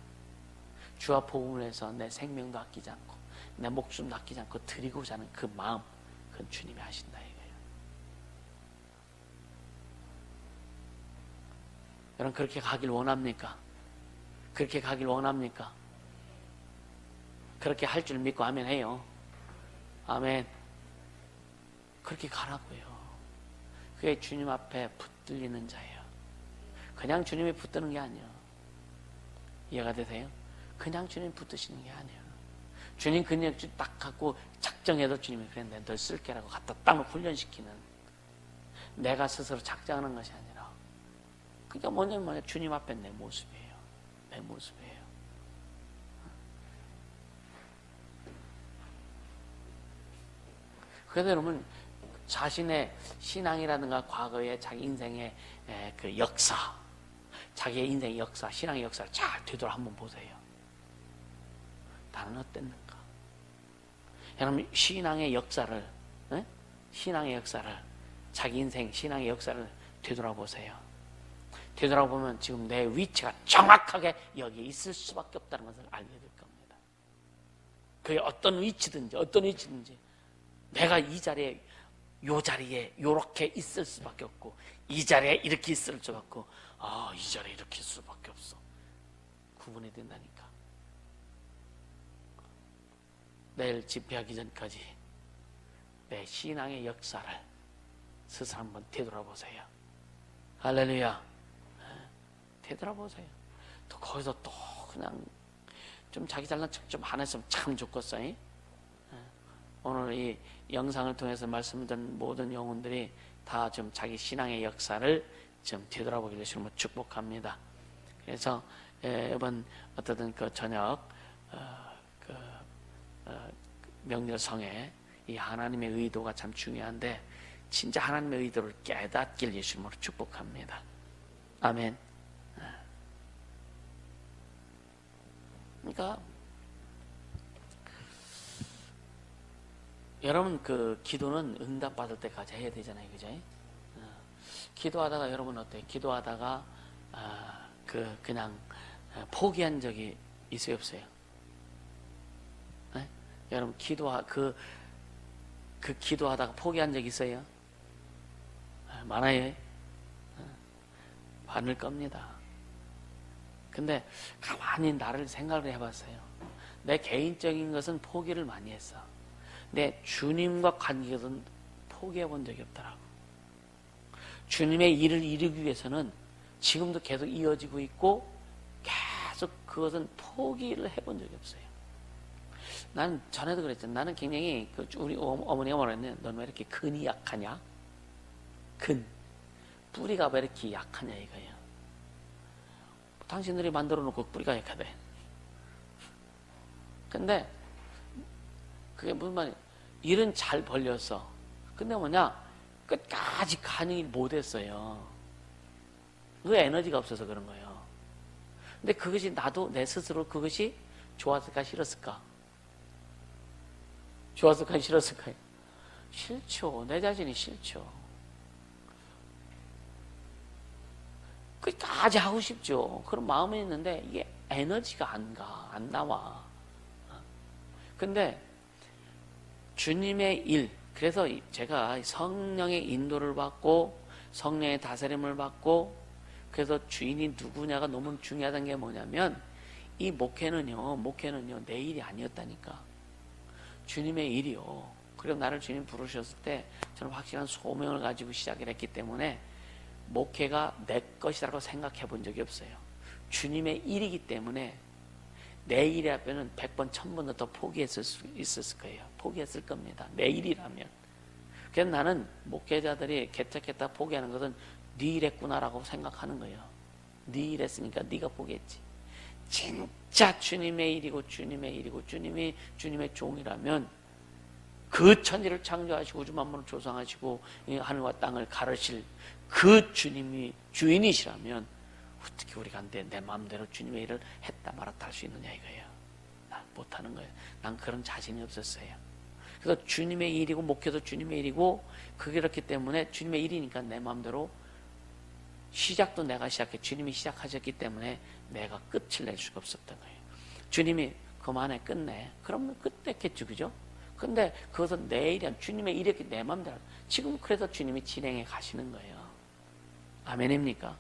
주와 복음을 해서 내 생명도 아끼지 않고 내 목숨도 아끼지 않고 드리고자 하는 그 마음, 그건 주님이 하신다 이거예요. 여러분 그렇게 가길 원합니까? 그렇게 가길 원합니까? 그렇게 할 줄 믿고 아멘 해요. 아멘. 그렇게 가라고요. 그게 주님 앞에 붙들리는 자예요. 그냥 주님이 붙드는 게 아니에요. 이해가 되세요? 그냥 주님 붙드시는 게 아니에요. 주님 그냥 딱 갖고 작정해도 주님이 그래 너 쓸게라고 갖다 딱 훈련시키는, 내가 스스로 작정하는 것이 아니라, 그러니까 뭐냐면 주님 앞에 내 모습이에요. 내 모습이에요. 그래서 여러분 자신의 신앙이라든가 과거의 자기 인생의 그 역사, 자기의 인생의 역사, 신앙의 역사를 잘 되돌아 한번 보세요. 나는 어땠는가? 여러분 신앙의 역사를, 신앙의 역사를, 자기 인생 신앙의 역사를 되돌아보세요. 되돌아보면 지금 내 위치가 정확하게 여기에 있을 수밖에 없다는 것을 알게 될 겁니다. 그게 어떤 위치든지 내가 이 자리에, 요 자리에 요렇게 있을 수밖에 없고, 이 자리에 이렇게 있을 수밖에 없고, 이 자리에 이렇게 있을 수밖에 없어. 구분이 된다니까. 내일 집회하기 전까지 내 신앙의 역사를 스스로 한번 되돌아보세요. 할렐루야. 되돌아보세요. 또 거기서 또 그냥 좀 자기 잘난 척 좀 안 했으면 참 좋겠어. 오늘 이 영상을 통해서 말씀드린 모든 영혼들이 다 좀 자기 신앙의 역사를 좀 되돌아보기를 주님으로 축복합니다. 그래서 이번 어떠든 그 저녁 명절성에 이 하나님의 의도가 참 중요한데, 진짜 하나님의 의도를 깨닫길 예수님으로 축복합니다. 아멘. 그러니까 여러분 그 기도는 응답받을 때까지 해야 되잖아요, 그죠? 기도하다가 여러분 어때요? 기도하다가 그냥 포기한 적이 있어요, 없어요? 네? 여러분 그 기도하다가 포기한 적 있어요? 많아요. 많을 겁니다. 근데 가만히 나를 생각을 해봤어요. 내 개인적인 것은 포기를 많이 했어. 내 주님과 관계는 포기해 본 적이 없더라고. 주님의 일을 이루기 위해서는 지금도 계속 이어지고 있고, 계속 그것은 포기를 해본 적이 없어요. 난 전에도 그랬잖아. 나는 굉장히 우리 어머니가 뭐라 했냐, 넌 왜 이렇게 근이 약하냐? 뿌리가 왜 이렇게 약하냐 이거예요. 당신들이 만들어 놓고 뿌리가 약하대. 근데 그게 무슨 말이야? 일은 잘 벌렸어. 근데 뭐냐? 끝까지 간이 못했어요. 그 에너지가 없어서 그런 거예요. 근데 그것이 나도 내 스스로 그것이 좋았을까 싫었을까? 좋았을까 싫었을까? 싫죠. 내 자신이 싫죠. 끝까지 하고 싶죠. 그런 마음은 있는데 이게 에너지가 안 나와. 근데 주님의 일, 그래서 제가 성령의 인도를 받고 성령의 다스림을 받고, 그래서 주인이 누구냐가 너무 중요하다는 게 뭐냐면, 이 목회는요 내 일이 아니었다니까. 주님의 일이요. 그리고 나를 주님 부르셨을 때 저는 확실한 소명을 가지고 시작을 했기 때문에 목회가 내 것이라고 생각해 본 적이 없어요. 주님의 일이기 때문에 내 일 앞에는 100번, 1000번도 더 포기했을 수 있었을 거예요. 포기했을 겁니다. 내 일이라면. 그래서 나는 목회자들이 개척했다 포기하는 것은 네 일했구나라고 생각하는 거예요. 네 일했으니까 네가 포기했지. 진짜 주님의 일이고 주님이 주님의 종이라면, 그 천지를 창조하시고 우주 만물을 조성하시고 하늘과 땅을 가르칠 그 주님이 주인이시라면 어떻게 우리가 내 마음대로 주님의 일을 했다 말았다 할 수 있느냐 이거예요. 난 못하는 거예요. 난 그런 자신이 없었어요. 그래서 주님의 일이고 목회도 주님의 일이고, 그게 그렇기 때문에 주님의 일이니까 내 마음대로, 시작도 내가 시작해 주님이 시작하셨기 때문에 내가 끝을 낼 수가 없었던 거예요. 주님이 그만해 끝내, 그러면 끝냈겠죠, 그죠? 근데 그것은 내 일이 아니라 주님의 일이었기 내 마음대로. 지금 그래서 주님이 진행해 가시는 거예요. 아멘입니까?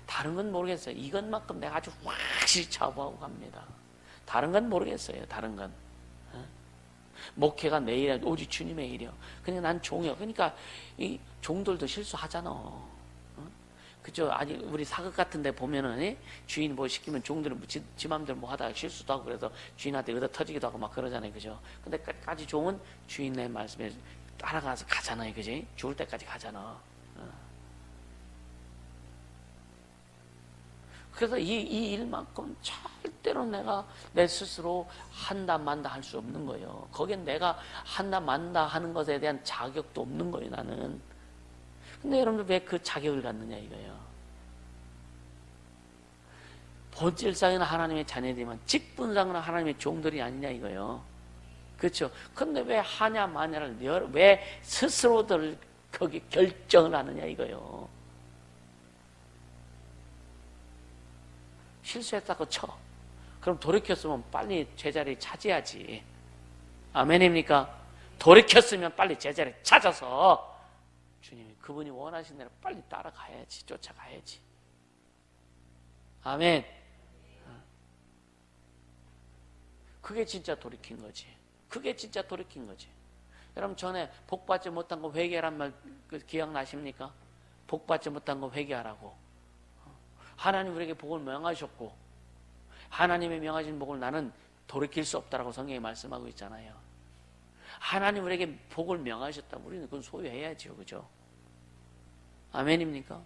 다른 건 모르겠어요. 이것만큼 내가 아주 확실히 자부하고 갑니다. 다른 건 모르겠어요. 다른 건. 목회가 내 일이 오직 주님의 일이요. 그냥 난 종이요. 그러니까 이 종들도 실수하잖아. 그죠? 아니, 우리 사극 같은 데 보면은, 주인 뭐 시키면 종들은 지 맘대로 뭐 하다가 실수도 하고 그래서 주인한테 얻어 터지기도 하고 막 그러잖아요. 그죠? 근데 끝까지 종은 주인의 말씀에 따라가서 가잖아요. 그지? 죽을 때까지 가잖아. 그래서 이 일만큼 절대로 내가 내 스스로 한다 만다 할 수 없는 거예요. 거기엔 내가 한다 만다 하는 것에 대한 자격도 없는 거예요, 나는. 근데 여러분들 왜 그 자격을 갖느냐 이거예요. 본질상에는 하나님의 자녀들이지만 직분상으로 하나님의 종들이 아니냐 이거예요. 그렇죠? 근데 왜 하냐 마냐를 왜 스스로들 거기 결정을 하느냐 이거예요. 실수했다고 쳐. 그럼 돌이켰으면 빨리 제자리 차지하지. 아멘입니까? 돌이켰으면 빨리 제자리 찾아서 주님이 그분이 원하신 대로 빨리 따라가야지. 쫓아가야지. 아멘. 그게 진짜 돌이킨 거지. 그게 진짜 돌이킨 거지. 여러분 전에 복받지 못한 거 회개란 말 기억나십니까? 복받지 못한 거 회개하라고. 하나님 우리에게 복을 명하셨고 하나님의 명하신 복을 나는 돌이킬 수 없다라고 성경에 말씀하고 있잖아요. 하나님 우리에게 복을 명하셨다면 우리는 그건 소유해야죠. 그죠? 아멘입니까?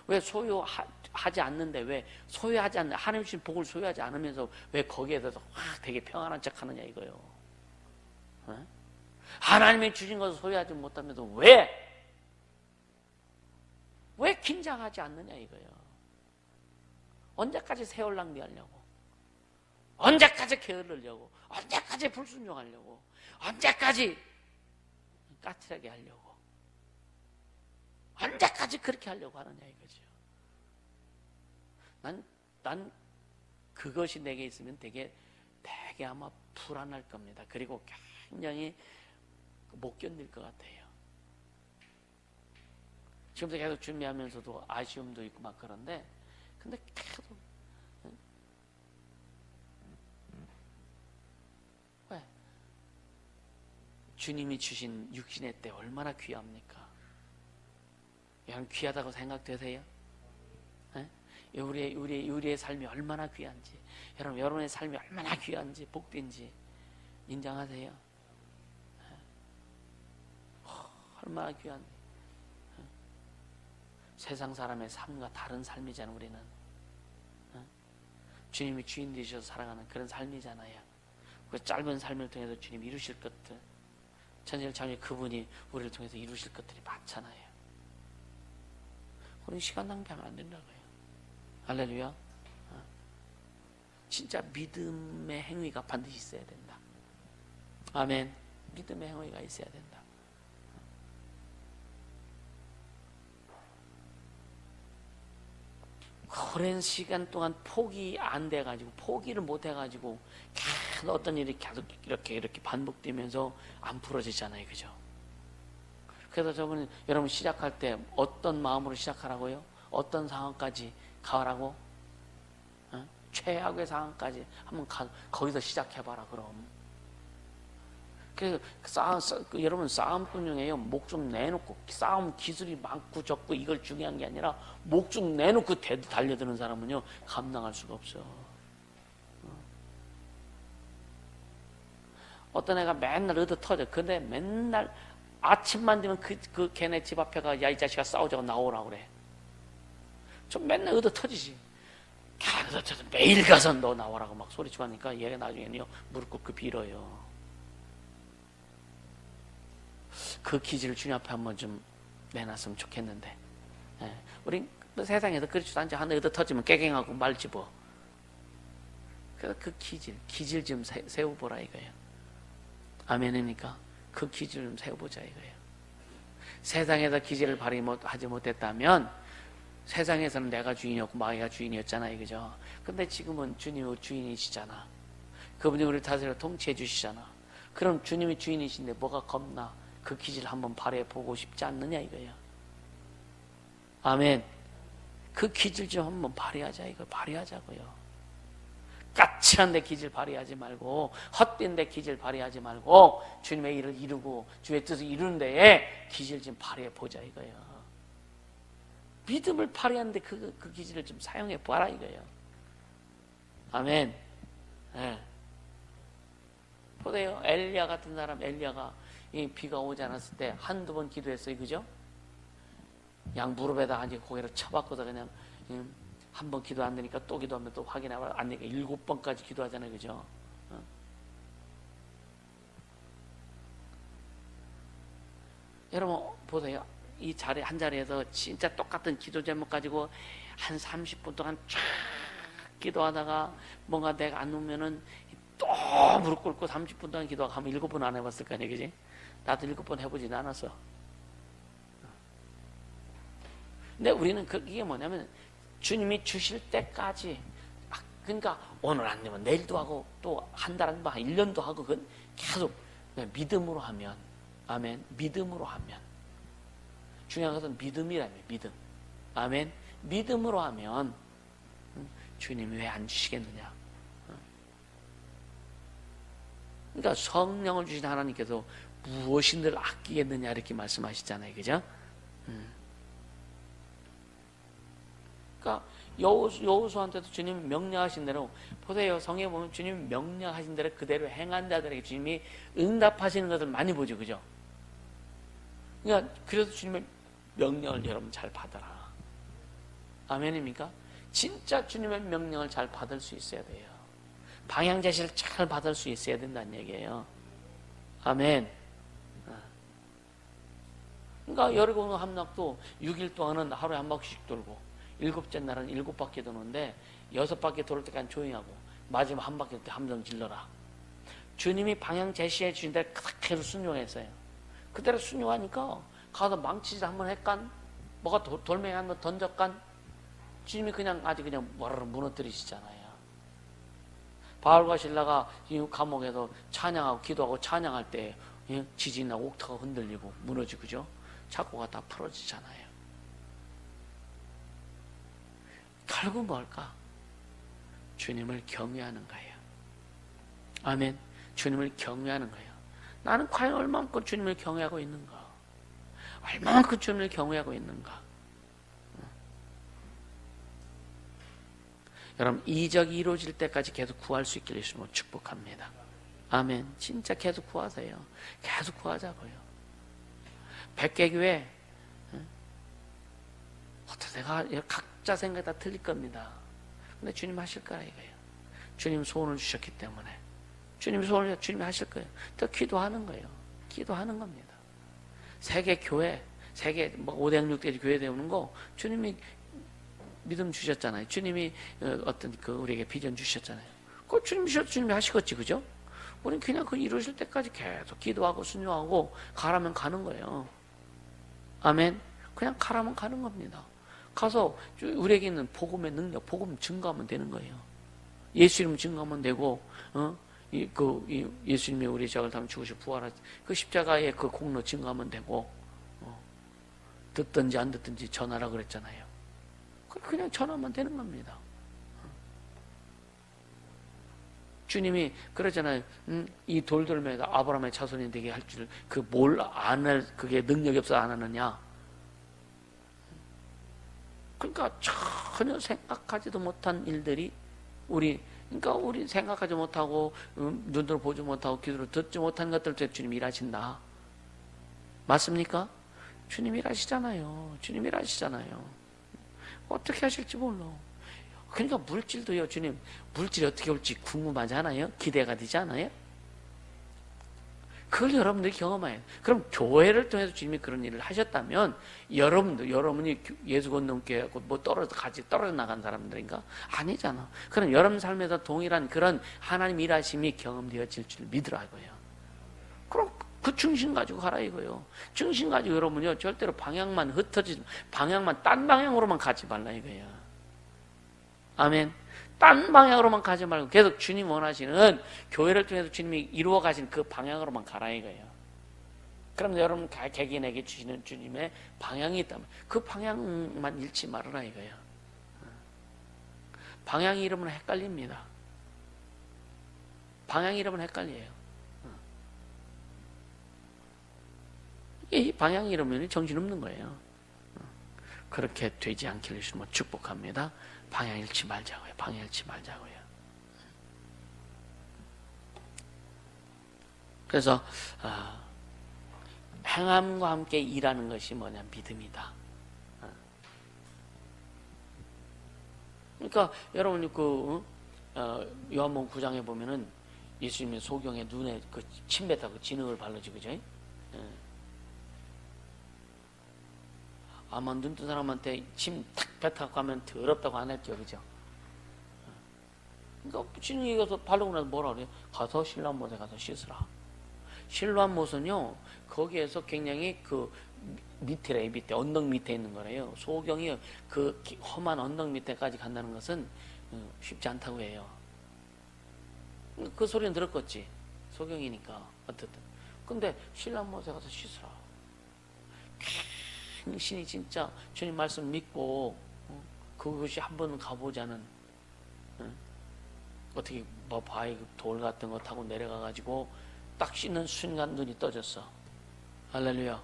왜 소유하지 않는데 왜 소유하지 않는 하나님 주신 복을 소유하지 않으면서 왜 거기에 대해서 되게 평안한 척 하느냐 이거예요. 하나님이 주신 것을 소유하지 못하면서 왜 긴장하지 않느냐 이거예요. 언제까지 세월 낭비하려고? 언제까지 게으르려고? 언제까지 불순종하려고? 언제까지 까칠하게 하려고? 언제까지 그렇게 하려고 하느냐 이거죠. 난 그것이 내게 있으면 되게 아마 불안할 겁니다. 그리고 굉장히 못 견딜 것 같아요. 지금도 계속 준비하면서도 아쉬움도 있고 막 그런데 근데 계속 왜? 주님이 주신 육신의 때 얼마나 귀합니까? 여러분 귀하다고 생각되세요? 우리의 삶이 얼마나 귀한지 여러분의 삶이 얼마나 귀한지 복된지 인정하세요? 얼마나 귀한지 세상 사람의 삶과 다른 삶이잖아요. 우리는 주님이 주인 되셔서 살아가는 그런 삶이잖아요. 그 짧은 삶을 통해서 주님이 이루실 것들 천지를 창조해 그분이 우리를 통해서 이루실 것들이 많잖아요. 우리는 시간 낭비하면 안 된다고요. 할렐루야. 진짜 믿음의 행위가 반드시 있어야 된다. 아멘. 믿음의 행위가 있어야 된다. 오랜 시간 동안 포기 안 돼가지고 포기를 못 해가지고 계속 어떤 일이 계속 이렇게 반복되면서 안 풀어지잖아요. 그죠? 그래서 저번에 여러분 시작할 때 어떤 마음으로 시작하라고요? 어떤 상황까지 가라고? 최악의 상황까지 한번 거기서 시작해봐라 그럼. 그래서 여러분 싸움꾼이에요. 목 좀 내놓고 싸움 기술이 많고 적고 이걸 중요한 게 아니라 목 좀 내놓고 달려드는 사람은요 감당할 수가 없어. 어떤 애가 맨날 얻어 터져. 근데 맨날 아침만 되면 그 걔네 집 앞에 가 야 이 자식아 싸우자고 나오라고 그래. 좀 맨날 얻어 터지지. 그래서 매일 가서 너 나오라고 막 소리치고 하니까 얘가 나중에는요 무릎 꿇고 빌어요. 그 기질을 주님 앞에 한번 좀 내놨으면 좋겠는데 우리 세상에서 그렇지도 않지. 하나 얻어 터지면 깨갱하고 말집어. 그래서 그 기질 좀 세워보라 이거예요. 아멘입니까? 그 기질 좀 세워보자 이거예요. 세상에서 기질을 발휘하지 못했다면 세상에서는 내가 주인이었고 마귀가 주인이었잖아요. 그죠? 근데 지금은 주님이 주인이시잖아. 그분이 우리를 다스려 통치해 주시잖아. 그럼 주님이 주인이신데 뭐가 겁나? 그 기질 한번 발휘해 보고 싶지 않느냐 이거야. 아멘. 그 기질 좀 한번 발휘하자 이거. 발휘하자고요. 까칠한 데 기질 발휘하지 말고 헛된 데 기질 발휘하지 말고 주님의 일을 이루고 주의 뜻을 이루는 데에 기질 좀 발휘해 보자 이거예요. 믿음을 발휘하는데 그 기질을 좀 사용해 봐라 이거예요. 아멘. 네. 보세요. 엘리야 같은 사람, 엘리야가 이 비가 오지 않았을 때 한두 번 기도했어요. 그죠? 양 무릎에다 앉아 고개를 쳐박고서 그냥 한 번 기도 안 되니까 또 기도하면 또 확인하면 안 되니까 7번까지 기도하잖아요. 그죠? 여러분 보세요. 이 자리 한 자리에서 진짜 똑같은 기도 제목 가지고 한 30분 동안 쫙 기도하다가 뭔가 내가 안 오면은 또 무릎 꿇고 30분 동안 기도하고 하면 7번 안 해봤을 거 아니에요. 그지? 나도 7번 해보진 않았어. 근데 우리는 이게 뭐냐면 주님이 주실 때까지, 그러니까 오늘 안 되면 내일도 하고 또 한 달, 한 1년도 하고 그건 계속 믿음으로 하면, 아멘. 믿음으로 하면 중요한 것은 믿음이라며. 믿음. 아멘. 믿음으로 하면 주님이 왜 안 주시겠느냐. 그러니까 성령을 주신 하나님께서 무엇인들 아끼겠느냐 이렇게 말씀하시잖아요. 그죠? 그러니까 여호수아한테도 주님이 명령하신 대로, 보세요. 성경에 보면 주님이 명령하신 대로 그대로 행한 자들에게 주님이 응답하시는 것을 많이 보죠. 그죠? 그러니까 그래서 주님의 명령을 여러분 잘 받아라. 아멘입니까? 진짜 주님의 명령을 잘 받을 수 있어야 돼요. 방향 제시를 잘 받을 수 있어야 된다는 얘기예요. 아멘. 그러니까 여리고 함락도 6일 동안은 하루에 한 바퀴씩 돌고, 7째 날은 7바퀴 도는데 6바퀴 돌을 때까지 조용히 하고 마지막 한 바퀴 때 함성 질러라. 주님이 방향 제시해 주신 대로 계속 순종했어요. 그대로 순종하니까 가서 망치질 한번 했간, 뭐가 돌멩이 한번 던졌간, 주님이 그냥 아주 그냥 와르르 무너뜨리시잖아요. 바울과 실라가 감옥에서 찬양하고 기도하고 찬양할 때 지진이 나고 옥타가 흔들리고 무너지고, 그죠? 착고가 다 풀어지잖아요. 결국 뭘까? 주님을 경외하는 거예요. 아멘. 주님을 경외하는 거예요. 나는 과연 얼마만큼 주님을 경외하고 있는가? 얼마만큼 주님을 경외하고 있는가? 여러분, 이적이 이루어질 때까지 계속 구할 수 있기를 주님으로 축복합니다. 아멘. 진짜 계속 구하세요. 계속 구하자고요. 백개교회 어떻게 내가 각자 생각이 다 틀릴 겁니다. 근데 주님 하실 거라 이거예요. 주님 소원을 주셨기 때문에 주님이 소원을 주님이 하실 거예요. 또 기도하는 거예요. 기도하는 겁니다. 세계 교회, 세계 5대6대 교회 되는 거 주님이 믿음 주셨잖아요. 주님이 어떤 우리에게 비전 주셨잖아요. 그거 주님이 주셨, 주님이 하시겠지, 그죠? 우리는 그냥 그 이루실 때까지 계속 기도하고 순종하고 가라면 가는 거예요. 아멘. 그냥 가라면 가는 겁니다. 가서 우리에게 있는 복음의 능력, 복음 증거하면 되는 거예요. 예수 이름 증거하면 되고, 예수님이 우리 죄악을 담아 죽으시고 부활하신 그 십자가의 그 공로 증거하면 되고, 듣든지 안 듣든지 전하라 그랬잖아요. 그냥 전하면 되는 겁니다. 주님이 그러잖아요. 이 돌돌매가 아브라함의 자손이 되게 할 줄, 뭘 안 할, 그게 능력이 없어 안 하느냐. 그러니까 전혀 생각하지도 못한 일들이 그러니까 우리 생각하지 못하고, 눈으로 보지 못하고, 귀로 듣지 못한 것들 때문에 주님이 일하신다. 맞습니까? 주님이 일하시잖아요. 주님이 일하시잖아요. 어떻게 하실지 몰라. 그러니까 물질도요, 주님, 물질이 어떻게 올지 궁금하잖아요? 기대가 되지 않아요? 그걸 여러분들이 경험해요. 그럼 교회를 통해서 주님이 그런 일을 하셨다면, 여러분이 예수 건너게 뭐 같이 떨어져 나간 사람들인가? 아니잖아. 그럼 여러분 삶에서 동일한 그런 하나님 일하심이 경험되어질 줄 믿으라고요. 그럼 그 중심 가지고 가라 이거요. 중심 가지고 여러분요, 절대로 방향만 흩어지지, 방향만 딴 방향으로만 가지 말라 이거예요. 아멘. 딴 방향으로만 가지 말고 계속 주님 원하시는, 교회를 통해서 주님이 이루어 가신 그 방향으로만 가라 이거예요. 그럼 여러분 개개인에게 주시는 주님의 방향이 있다면 그 방향만 잃지 말아라 이거예요. 방향 잃으면 헷갈립니다. 방향 잃으면 헷갈려요. 이 방향 잃으면 정신없는 거예요. 그렇게 되지 않기를 주님으로 축복합니다. 방향 잃지 말자고요. 방향 잃지 말자고요. 그래서 행함과 함께 일하는 것이 뭐냐? 믿음이다. 그러니까 여러분이 요한복음 9장에 보면은 예수님의 소경의 눈에 그 침 뱉다고 진흙을 발라지, 그죠? 아마 눈 뜬 사람한테 침 탁 뱉다고 하면 더럽다고 안 할게요, 그죠? 그러니까 진흙이 가서 바르고 나서 뭐라 그래요? 가서 실로암 못에 가서 씻으라. 실로암 못은요, 거기에서 굉장히 그 밑에 언덕 밑에 있는 거래요. 소경이 그 험한 언덕 밑에까지 간다는 것은 쉽지 않다고 해요. 그 소리는 들었겠지. 소경이니까 어쨌든. 근데 실로암 못에 가서 씻으라. 신이 진짜 주님 말씀 믿고 그것이 한 번은 가보자는, 어떻게 뭐 바위 돌 같은 거 타고 내려가가지고 딱 씻는 순간 눈이 떠졌어. 할렐루야.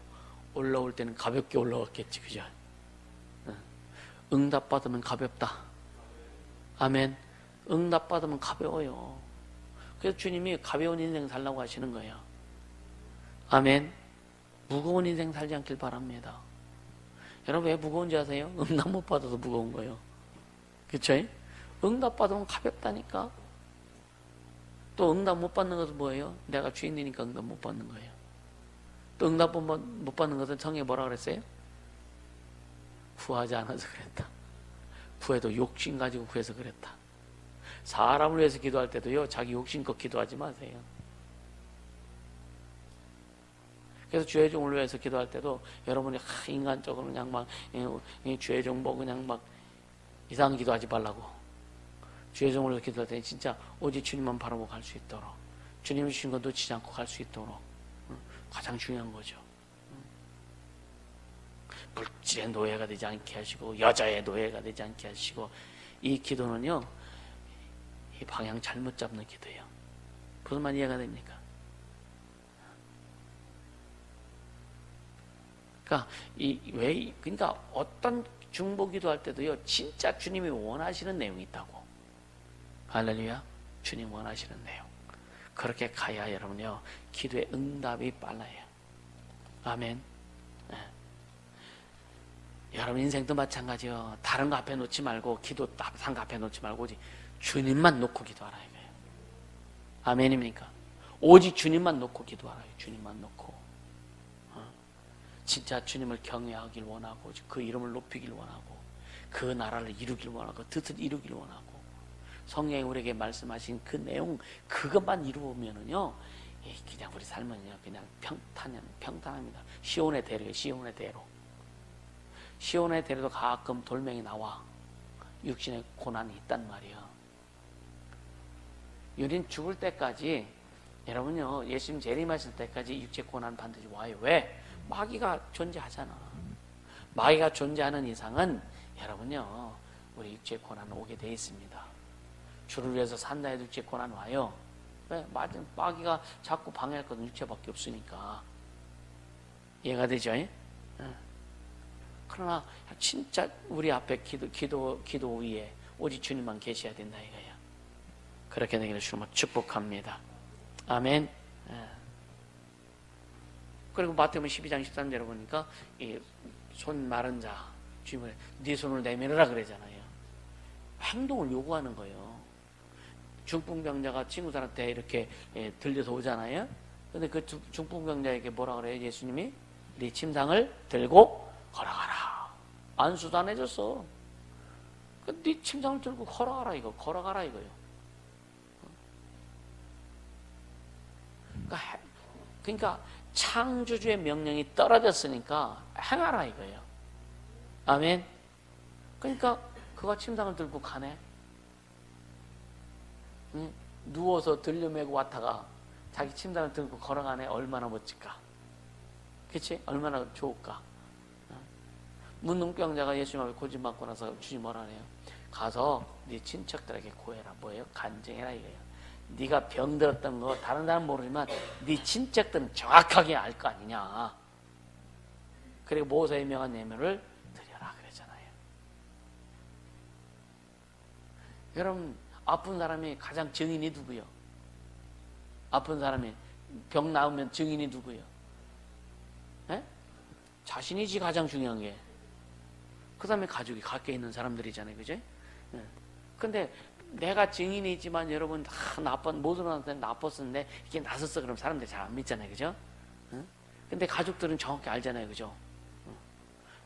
올라올 때는 가볍게 올라왔겠지, 그죠? 응답 받으면 가볍다. 아멘. 응답 받으면 가벼워요. 그래서 주님이 가벼운 인생 살라고 하시는 거예요. 아멘. 무거운 인생 살지 않길 바랍니다. 여러분 왜 무거운지 아세요? 응답 못 받아서 무거운 거예요. 그쵸? 응답 받으면 가볍다니까. 또 응답 못 받는 것은 뭐예요? 내가 주인이니까 응답 못 받는 거예요. 또 응답 못 받는 것은 성경에 뭐라 그랬어요? 구하지 않아서 그랬다. 구해도 욕심 가지고 구해서 그랬다. 사람을 위해서 기도할 때도요, 자기 욕심껏 기도하지 마세요. 그래서 주의 종을 위해서 기도할 때도 여러분이 인간적으로 그냥 막 주의 종 보고 그냥 막 이상한 기도하지 말라고. 주의 종을 위해서 기도할 때 진짜 오직 주님만 바라보고 갈 수 있도록, 주님이 주신 것 놓치지 않고 갈 수 있도록 가장 중요한 거죠. 물질의 노예가 되지 않게 하시고 여자의 노예가 되지 않게 하시고, 이 기도는요, 이 방향 잘못 잡는 기도예요. 무슨 말 이해가 됩니까? 그러니까 어떤 중보기도 할 때도요, 진짜 주님이 원하시는 내용이 있다고. 할렐루야. 주님 원하시는 내용. 그렇게 가야 여러분요, 기도의 응답이 빨라요. 아멘. 네. 여러분 인생도 마찬가지요. 다른 거 앞에 놓지 말고, 기도 다른 거 앞에 놓지 말고 오직 주님만 놓고 기도하라 이거예요. 아멘입니까? 오직 주님만 놓고 기도하라. 주님만 놓고. 진짜 주님을 경외하길 원하고, 그 이름을 높이길 원하고, 그 나라를 이루길 원하고, 뜻을 이루길 원하고, 성령이 우리에게 말씀하신 그 내용, 그것만 이루면은요, 그냥 우리 삶은요, 그냥 평탄합니다. 시온의 대로예요. 시온의 대로. 시온의 대로도 가끔 돌멩이 나와. 육신의 고난이 있단 말이에요. 우린 죽을 때까지, 여러분요, 예수님 재림하실 때까지 육체 고난 반드시 와요. 왜? 마귀가 존재하잖아. 마귀가 존재하는 이상은 여러분요, 우리 육체 고난 오게 돼 있습니다. 주를 위해서 산다 해도 육체 고난 와요. 왜? 마귀가 자꾸 방해할 것은 육체밖에 없으니까. 이해가 되죠? 그러나 진짜 우리 앞에 기도 위에 오직 주님만 계셔야 된다 이거야. 그렇게 되기를 주님으로 축복합니다. 아멘. 그리고 마태복음 12장 13절에 보니까 이 손 마른 자 주님을 네 손을 내밀으라 그러잖아요. 행동을 요구하는 거예요. 중풍병자가 친구들한테 이렇게 들려서 오잖아요. 근데 그 중풍병자에게 뭐라 그래요? 예수님이 네 침상을 들고 걸어가라. 안수도 안 해줬어. 네 침상을 들고 걸어가라 이거. 걸어가라 이거요. 그러니까 창조주의 명령이 떨어졌으니까 행하라 이거예요. 아멘. 그러니까 그가 침상을 들고 가네. 누워서 들려매고 왔다가 자기 침상을 들고 걸어가네. 얼마나 멋질까. 그치? 얼마나 좋을까. 문둥병자가 예수님 앞에 고집받고 나서 주님 뭐라 하네요? 가서 네 친척들에게 고해라. 뭐예요? 간증해라 이거예요. 네가 병들었던 거 다른 사람은 모르지만 네 친척들은 정확하게 알 거 아니냐. 그리고 모세의 명한 예물을 드려라 그러잖아요. 여러분, 아픈 사람이 가장 증인이 누구요? 아픈 사람이 병 나오면 증인이 누구요? 에? 자신이지 가장 중요한 게. 그 다음에 가족이 가까이 있는 사람들이잖아요. 그죠? 근데 내가 증인이지만 여러분 모든 사람한테 나빴었는데 이게 나섰어 그럼 사람들이 잘 안 믿잖아요. 그죠? 근데 가족들은 정확히 알잖아요. 그죠?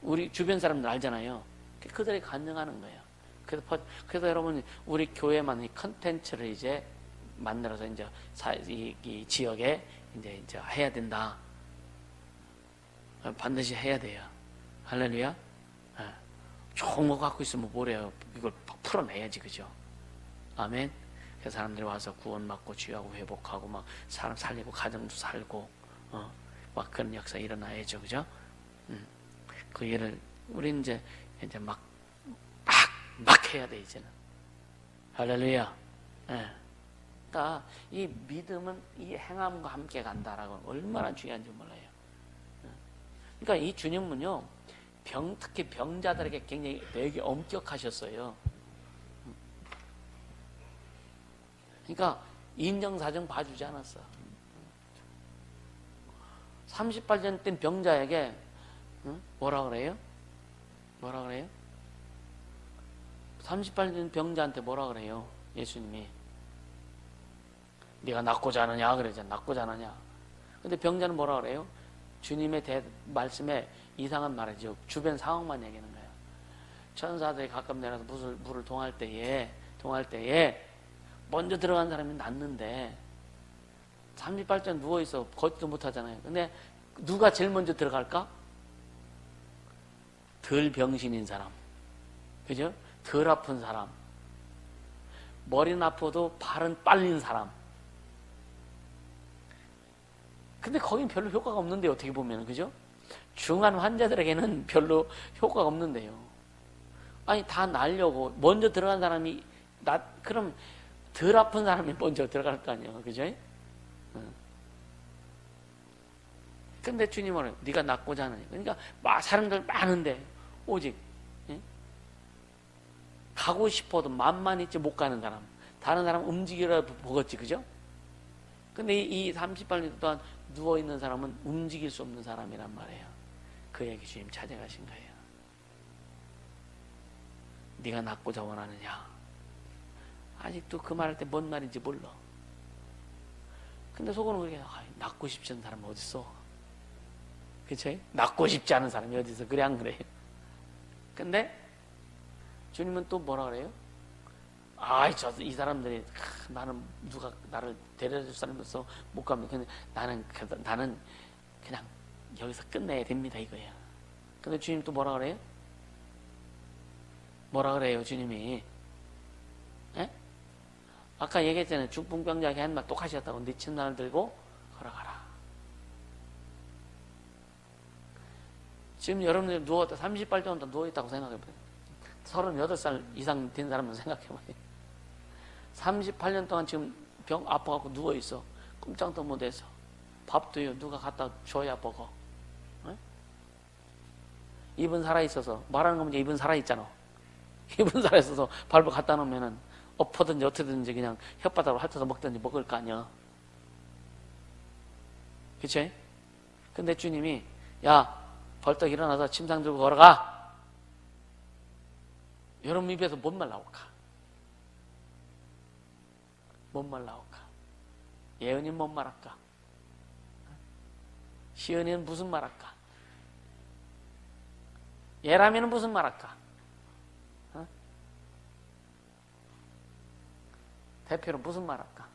우리 주변 사람들 알잖아요. 그들이 간증하는 거예요. 그래서 여러분 우리 교회만 이 컨텐츠를 이제 만들어서 이제 이 지역에 이제 해야 된다. 반드시 해야 돼요. 할렐루야. 좋은 거 갖고 있으면 뭐래요? 이걸 풀어내야지, 그죠? 아멘. 그 사람들이 와서 구원받고 치유하고 회복하고 막 사람 살리고 가정도 살고 막 그런 역사 일어나야죠, 그죠? 그 일을 우리 이제 막 해야 돼 이제는. 할렐루야. 그러니까 이 믿음은 이 행함과 함께 간다라고 얼마나 중요한지 몰라요. 그러니까 이 주님은요 특히 병자들에게 굉장히 되게 엄격하셨어요. 그러니까 인정사정 봐주지 않았어. 38년 된 병자에게 뭐라 그래요? 38년 병자한테 뭐라 그래요? 예수님이 네가 낫고자 하느냐 그러잖아. 낫고자 하느냐. 근데 병자는 뭐라 그래요? 주님의 말씀에 이상한 말이죠. 주변 상황만 얘기하는 거예요. 천사들이 가끔 내려서 물을 동할 때에 먼저 들어간 사람이 낫는데 38년 누워있어 걷지도 못하잖아요. 근데 누가 제일 먼저 들어갈까? 덜 병신인 사람, 그죠? 덜 아픈 사람, 머리는 아파도 발은 빨린 사람. 근데 거긴 별로 효과가 없는데요, 어떻게 보면, 그죠? 중한 환자들에게는 별로 효과가 없는데요. 아니 다 나으려고 먼저 들어간 사람이 그럼 덜 아픈 사람이 먼저 들어갈 거 아니에요, 그죠? 근데 주님은 네가 낫고자 하느냐. 그러니까 사람들 많은데 오직 가고 싶어도 맘만 있지 못 가는 사람, 다른 사람 움직이라도 보겠지, 그죠? 근데 이 38년 동안 누워있는 사람은 움직일 수 없는 사람이란 말이에요. 그에게 주님 찾아가신 거예요. 네가 낫고자 원하느냐. 아직도 그 말할 때 뭔 말인지 몰라. 근데 속으로는 그렇게 낫고 싶지 않은 사람은 어딨어? 그치? 낫고 싶지 않은 사람이 어디서 그래 안 그래요? 근데 주님은 또 뭐라 그래요? 이 사람들이 나는 누가 나를 데려줄 사람으로서 못 가면 근데 나는 그냥 여기서 끝내야 됩니다 이거예요. 근데 주님 또 뭐라 그래요? 뭐라 그래요 주님이? 에? 아까 얘기했잖아요. 중풍병자에게 한 말 똑같이였다고. 네 친단을 들고 걸어가라. 지금 여러분들 38년 동안 누워있다고 생각해봐요. 38살 이상 된 사람은 생각해봐요. 38년 동안 지금 병 아파갖고 누워있어. 꼼짝도 못해서. 밥도요 누가 갖다 줘야 먹어. 입은 살아있어서 말하는 거 보니까 입은 살아있잖아. 입은 살아있어서 발을 갖다 놓으면은 엎어든지 어떻게든지 그냥 혓바닥으로 핥아서 먹든지 먹을 거 아니야. 그치? 근데 주님이 야 벌떡 일어나서 침상 들고 걸어가. 여러분 입에서 뭔 말 나올까? 뭔 말 나올까? 예언이는 뭔 말할까? 시은이는 무슨 말할까? 예람이는 무슨 말할까? 대표는 무슨 말할까?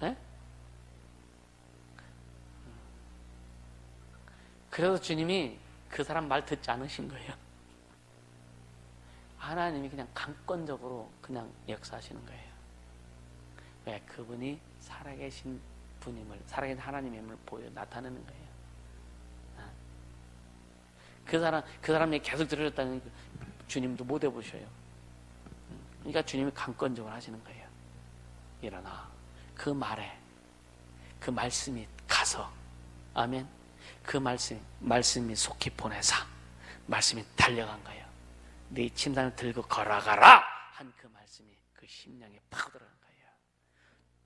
네? 그래서 주님이 그 사람 말 듣지 않으신 거예요. 하나님이 그냥 강권적으로 그냥 역사하시는 거예요. 왜? 그분이 살아계신 분임을, 살아계신 하나님임을 나타내는 거예요. 그 사람이 계속 들으셨다는 주님도 못 해보셔요. 그러니까 주님이 강권적으로 하시는 거예요. 일어나. 그 말에, 그 말씀이 가서, 아멘. 그 말씀이 속히 보내사 말씀이 달려간 거예요. 네 침상을 들고 걸어가라 한 그 말씀이 그 심령에 파고 들어간 거예요.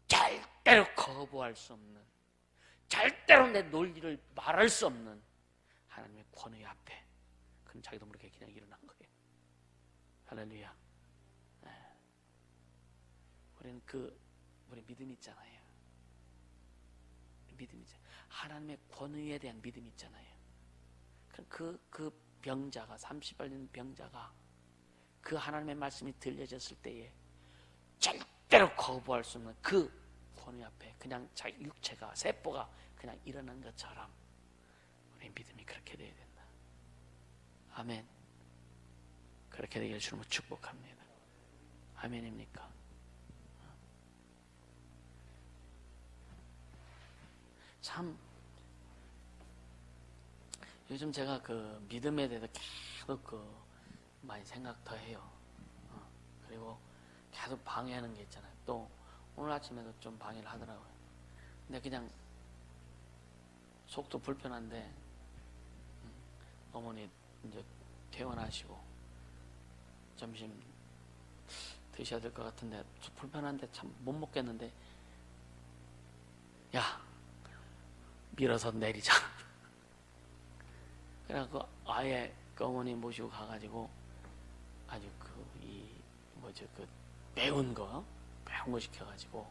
절대로 거부할 수 없는, 절대로 내 논리를 말할 수 없는 하나님의 권위 앞에 그는 자기도 모르게 그냥 일어난 거예요. 할렐루야. 우리는 우리 믿음 있잖아요. 믿음 있잖아요. 하나님의 권위에 대한 믿음 있잖아요. 그 병자가 30발 된 병자가 그 하나님의 말씀이 들려졌을 때에 절대로 거부할 수 없는 그 권위 앞에 그냥 자기 육체가 세포가 그냥 일어난 것처럼 우리 믿음이 그렇게 되어야 된다. 아멘. 그렇게 되기를 주님으로 축복합니다. 아멘입니까? 참 요즘 제가 그 믿음에 대해서 계속 많이 생각 더 해요. 그리고 계속 방해하는 게 있잖아요. 또 오늘 아침에도 좀 방해를 하더라고요. 근데 그냥 속도 불편한데 어머니 이제 퇴원하시고 점심 드셔야 될 것 같은데 불편한데 참 못 먹겠는데 야 밀어서 내리자. 그래갖고 아예 그 어머니 모시고 가가지고 아주 매운 거 시켜가지고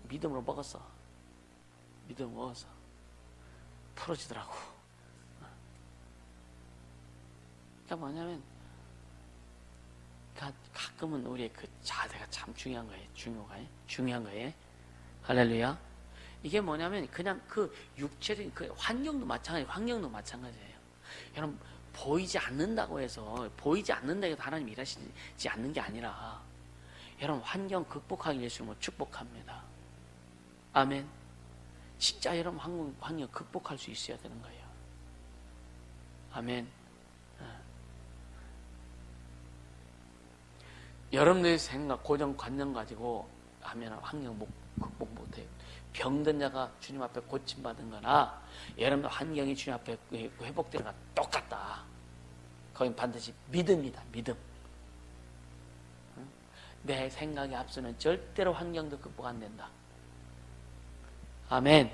믿음으로 먹었어. 믿음으로 먹었어. 풀어지더라고. 그러니까 뭐냐면 가끔은 우리의 그 자세가 참 중요한 거예요. 중요한 거예요. 할렐루야. 이게 뭐냐면 그냥 그 육체적인 그 환경도 마찬가지예요. 여러분 보이지 않는다고 해서 하나님이 일하시지 않는 게 아니라 여러분 환경 극복하기 예수님을 축복합니다. 아멘. 진짜 여러분 환경 극복할 수 있어야 되는 거예요. 아멘. 여러분들의 생각, 고정관념 가지고 하면 환경 극복 못해요. 병든 자가 주님 앞에 고침받은 거나 여러분들 환경이 주님 앞에 회복되는 거나 똑같다. 거긴 반드시 믿음이다. 믿음. 내 생각이 앞서면 절대로 환경도 극복 안 된다. 아멘.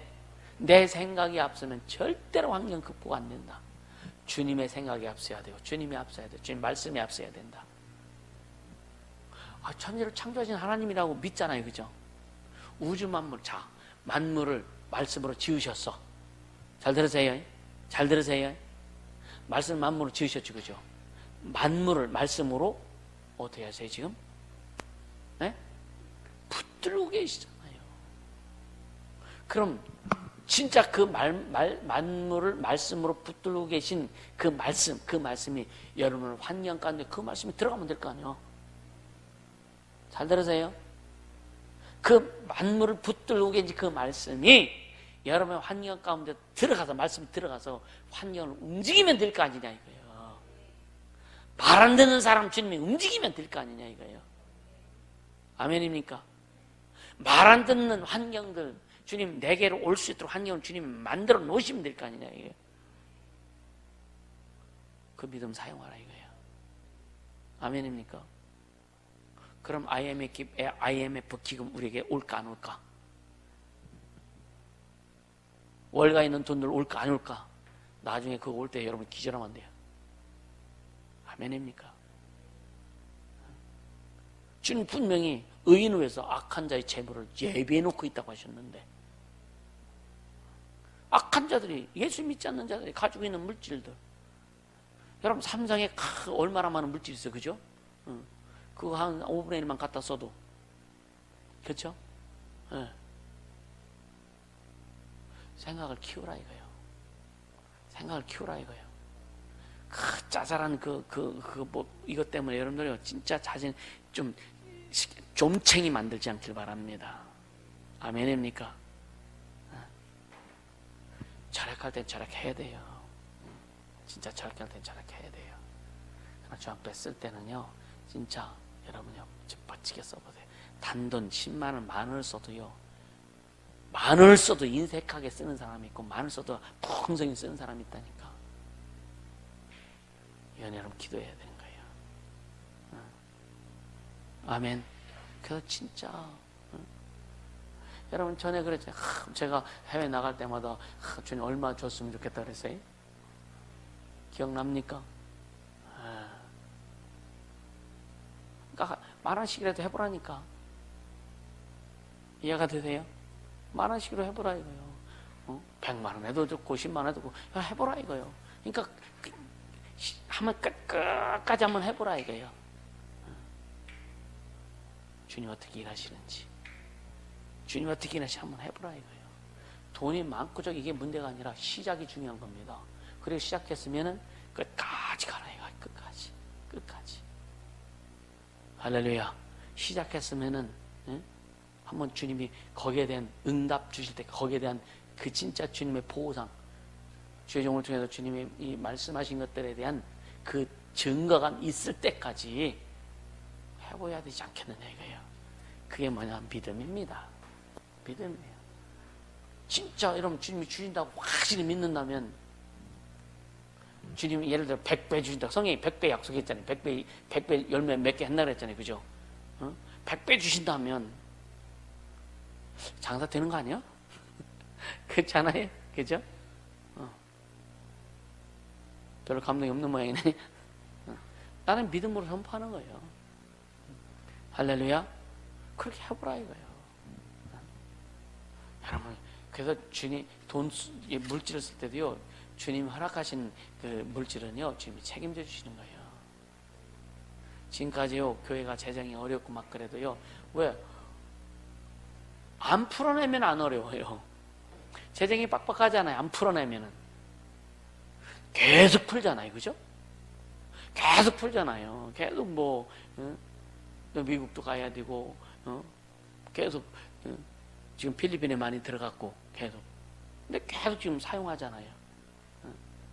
내 생각이 앞서면 절대로 환경 극복 안 된다. 주님의 생각이 앞서야 되고 주님이 앞서야 돼. 주님 말씀이 앞서야 된다. 천지를 창조하신 하나님이라고 믿잖아요. 그죠? 우주 만물을 말씀으로 지으셨어. 잘 들으세요. 잘 들으세요. 말씀 만물을 지으셨죠. 그죠? 만물을 말씀으로 어떻게 하세요 지금? 네? 붙들고 계시잖아요. 그럼 진짜 그 만물을 말씀으로 붙들고 계신 그 말씀이 여러분의 환경 가운데 그 말씀이 들어가면 될 거 아니에요. 잘 들으세요. 그 만물을 붙들고 계신 그 말씀이 여러분의 환경 가운데 말씀이 들어가서 환경을 움직이면 될 거 아니냐 이거예요. 말 안 듣는 사람 주님이 움직이면 될 거 아니냐 이거예요. 아멘입니까? 말 안 듣는 환경들 주님 내게로 올 수 있도록 환경을 주님이 만들어 놓으시면 될 거 아니냐 이거예요. 그 믿음 사용하라 이거예요. 아멘입니까? 그럼 IMF 기금 우리에게 올까 안 올까? 월가 있는 돈들 올까 안 올까? 나중에 그거 올 때 여러분 기절하면 안 돼요. 아멘입니까? 주님 분명히 의인을 위해서 악한 자의 재물을 예비해 놓고 있다고 하셨는데 악한 자들이 예수 믿지 않는 자들이 가지고 있는 물질들 여러분 삼성에 얼마나 많은 물질이 있어요. 그죠? 그거 한 5분의 1만 갖다 써도 그렇죠? 네. 생각을 키우라 이거예요. 생각을 키우라 이거예요. 짜잘한 이것 때문에 여러분들이 진짜 자신 좀챙이 만들지 않길 바랍니다. 아멘입니까? 절약할 땐 절약해야 돼요. 진짜 절약할 땐 절약해야 돼요. 주 앞에 쓸 때는요, 진짜 여러분요, 멋지게 써보세요. 단돈 10만 원, 만 원을 써도요, 만 원을 써도 인색하게 쓰는 사람이 있고, 만 원을 써도 풍성히 쓰는 사람이 있다니까. 연애로 기도해야 되는 거예요. 아멘. 그래서 진짜 여러분 전에 그랬죠. 제가 해외 나갈 때마다 주님 얼마 줬으면 좋겠다 그랬어요. 기억납니까? 그러니까 10,000원씩이라도 해보라니까. 이해가 되세요? 10,000원씩으로 해보라 이거요. 100만 원 해도 좋고 10만 원 해도 좋고 해보라 이거요. 그러니까 한번 끝까지 한번 해보라 이거요. 주님 어떻게 일하시는지, 주님 어떻게 일하시는지 한번 해보라 이거예요. 돈이 많고 저기 이게 문제가 아니라 시작이 중요한 겁니다. 그리고 시작했으면은 끝까지 가라 이거야. 끝까지. 할렐루야. 시작했으면은 한번 주님이 거기에 대한 응답 주실 때 거기에 대한 그 진짜 주님의 보호상, 주의 종을 통해서 주님이 이 말씀하신 것들에 대한 그 증거가 있을 때까지 해보여야 되지 않겠느냐 이거예요. 그게 뭐냐? 믿음입니다. 믿음이에요. 진짜 여러분 주님이 주신다고 확실히 믿는다면, 주님이 예를 들어 100배 주신다고, 성경이 100배 약속했잖아요. 100배 열매 몇 개 했나 그랬잖아요. 그죠? 100배 주신다면 장사 되는 거 아니야? 그렇잖아요. 그죠? 별로 감동이 없는 모양이네. 나는 믿음으로 선포하는 거예요. 할렐루야. 그렇게 해보라 이거예요. 여러분, 그래서 주님 물질을 쓸 때도요, 주님 허락하신 그 물질은요, 주님이 책임져 주시는 거예요. 지금까지요, 교회가 재정이 어렵고 막 그래도요, 왜? 안 풀어내면 안 어려워요. 재정이 빡빡하잖아요. 안 풀어내면은. 계속 풀잖아요. 그죠? 계속 풀잖아요. 계속 미국도 가야 되고, 계속, 지금 필리핀에 많이 들어갔고, 계속. 근데 계속 지금 사용하잖아요.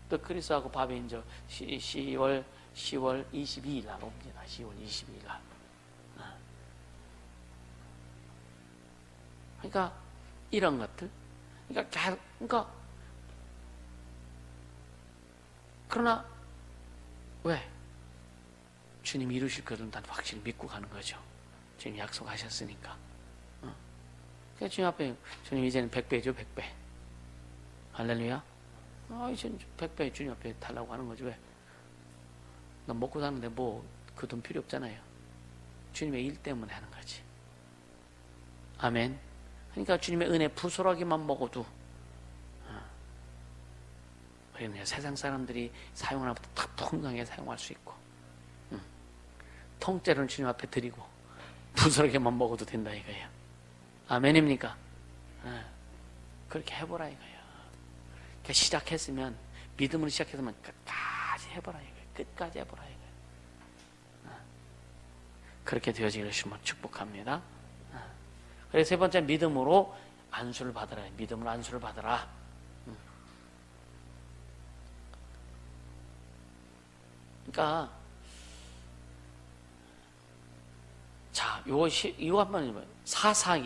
또 크리스하고 밥이 이제 10월 22일 날 옵니다. 10월 22일 날. 그러니까, 이런 것들. 그러나, 왜? 주님 이루실 것은 난 확실히 믿고 가는 거죠. 주님 약속하셨으니까. 그러니까 주님 앞에, 주님 이제는 100배죠, 100배. 할렐루야. 이제는 100배 주님 앞에 달라고 하는 거죠. 왜? 난 먹고 사는데 그 돈 필요 없잖아요. 주님의 일 때문에 하는 거지. 아멘. 그러니까 주님의 은혜 부스러기만 먹어도, 그냥 세상 사람들이 사용하는 것보다 딱 통장에 사용할 수 있고, 통째로는 주님 앞에 드리고 부스러기만 먹어도 된다 이거예요. 아멘입니까? 그렇게 해보라 이거예요. 그러니까 시작했으면, 믿음으로 시작했으면 끝까지 해보라 이거예요. 끝까지 해보라 이거예요. 그렇게 되어지기를 축복합니다. 그래서 세 번째, 믿음으로 안수를 받으라. 믿음으로 안수를 받으라. 그러니까, 자, 이거 한번 읽어봐요.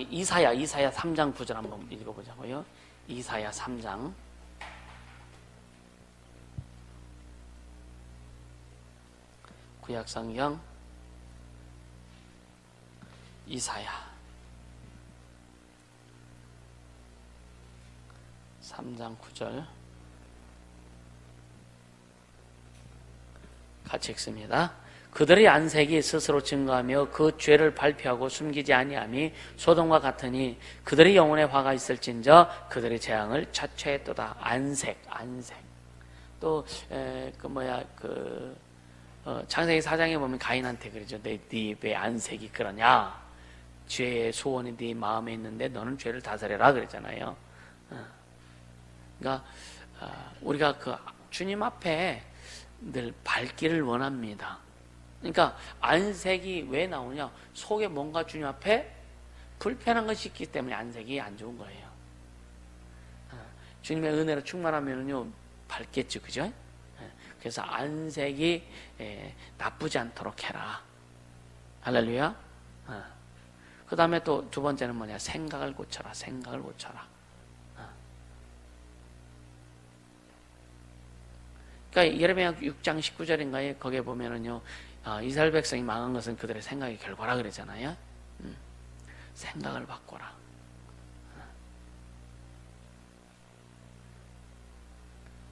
이사야 3장 9절 한번 읽어보자고요. 이사야 3장. 구약성경 이사야 3장 9절 같이 읽습니다. 그들의 안색이 스스로 증거하며 그 죄를 발표하고 숨기지 아니함이 소돔과 같으니 그들의 영혼에 화가 있을진저 그들의 재앙을 자초했도다. 안색. 또 창세기 4장에 보면 가인한테 그러죠. 네 왜 안색이 그러냐? 죄의 소원이 네 마음에 있는데 너는 죄를 다스려라 그랬잖아요. 그러니까 우리가 그 주님 앞에 늘 밝기를 원합니다. 그러니까 안색이 왜 나오냐? 속에 뭔가 주님 앞에 불편한 것이 있기 때문에 안색이 안 좋은 거예요. 주님의 은혜로 충만하면요 밝겠죠, 그죠? 그래서 안색이 나쁘지 않도록 해라. 할렐루야. 그 다음에 또 두 번째는 뭐냐? 생각을 고쳐라. 생각을 고쳐라. 그러니까 예레미야 6장 19절인가에 거기에 보면은요, 이스라엘 백성이 망한 것은 그들의 생각의 결과라 그랬잖아요. 생각을 바꿔라.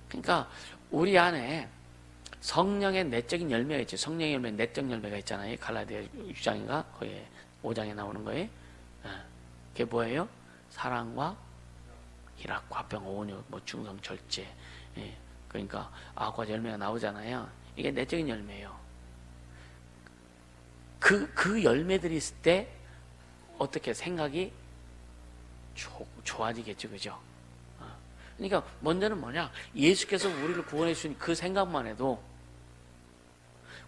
그러니까 우리 안에 성령의 내적인 열매가 있죠. 성령의 열매, 내적 열매가 있잖아요. 갈라디아 6장인가 거기에 5장에 나오는 거예요. 그게 뭐예요? 사랑과 희락, 화평, 온유, 뭐 충성, 절제. 그러니까 악과 열매가 나오잖아요. 이게 내적인 열매예요. 그 열매들이 있을 때 어떻게 생각이 좋아지겠죠, 그죠? 그러니까 먼저는 뭐냐? 예수께서 우리를 구원해 주신 그 생각만 해도,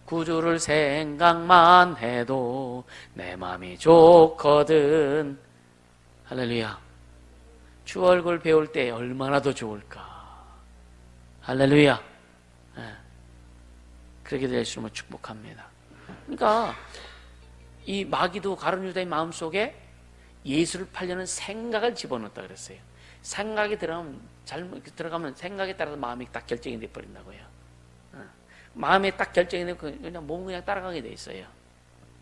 구주를 생각만 해도 내 마음이 좋거든. 할렐루야. 주 얼굴 배울 때 얼마나 더 좋을까. 할렐루야. 그렇게 될 수 있으면 축복합니다. 그러니까 이 마귀도 가룟 유다의 마음속에 예수를 팔려는 생각을 집어넣었다 그랬어요. 생각이 들어가면 생각에 따라서 마음이 딱 결정이 돼 버린다고요. 마음에 딱 결정이 되면 그냥 몸은 그냥 따라가게 돼 있어요.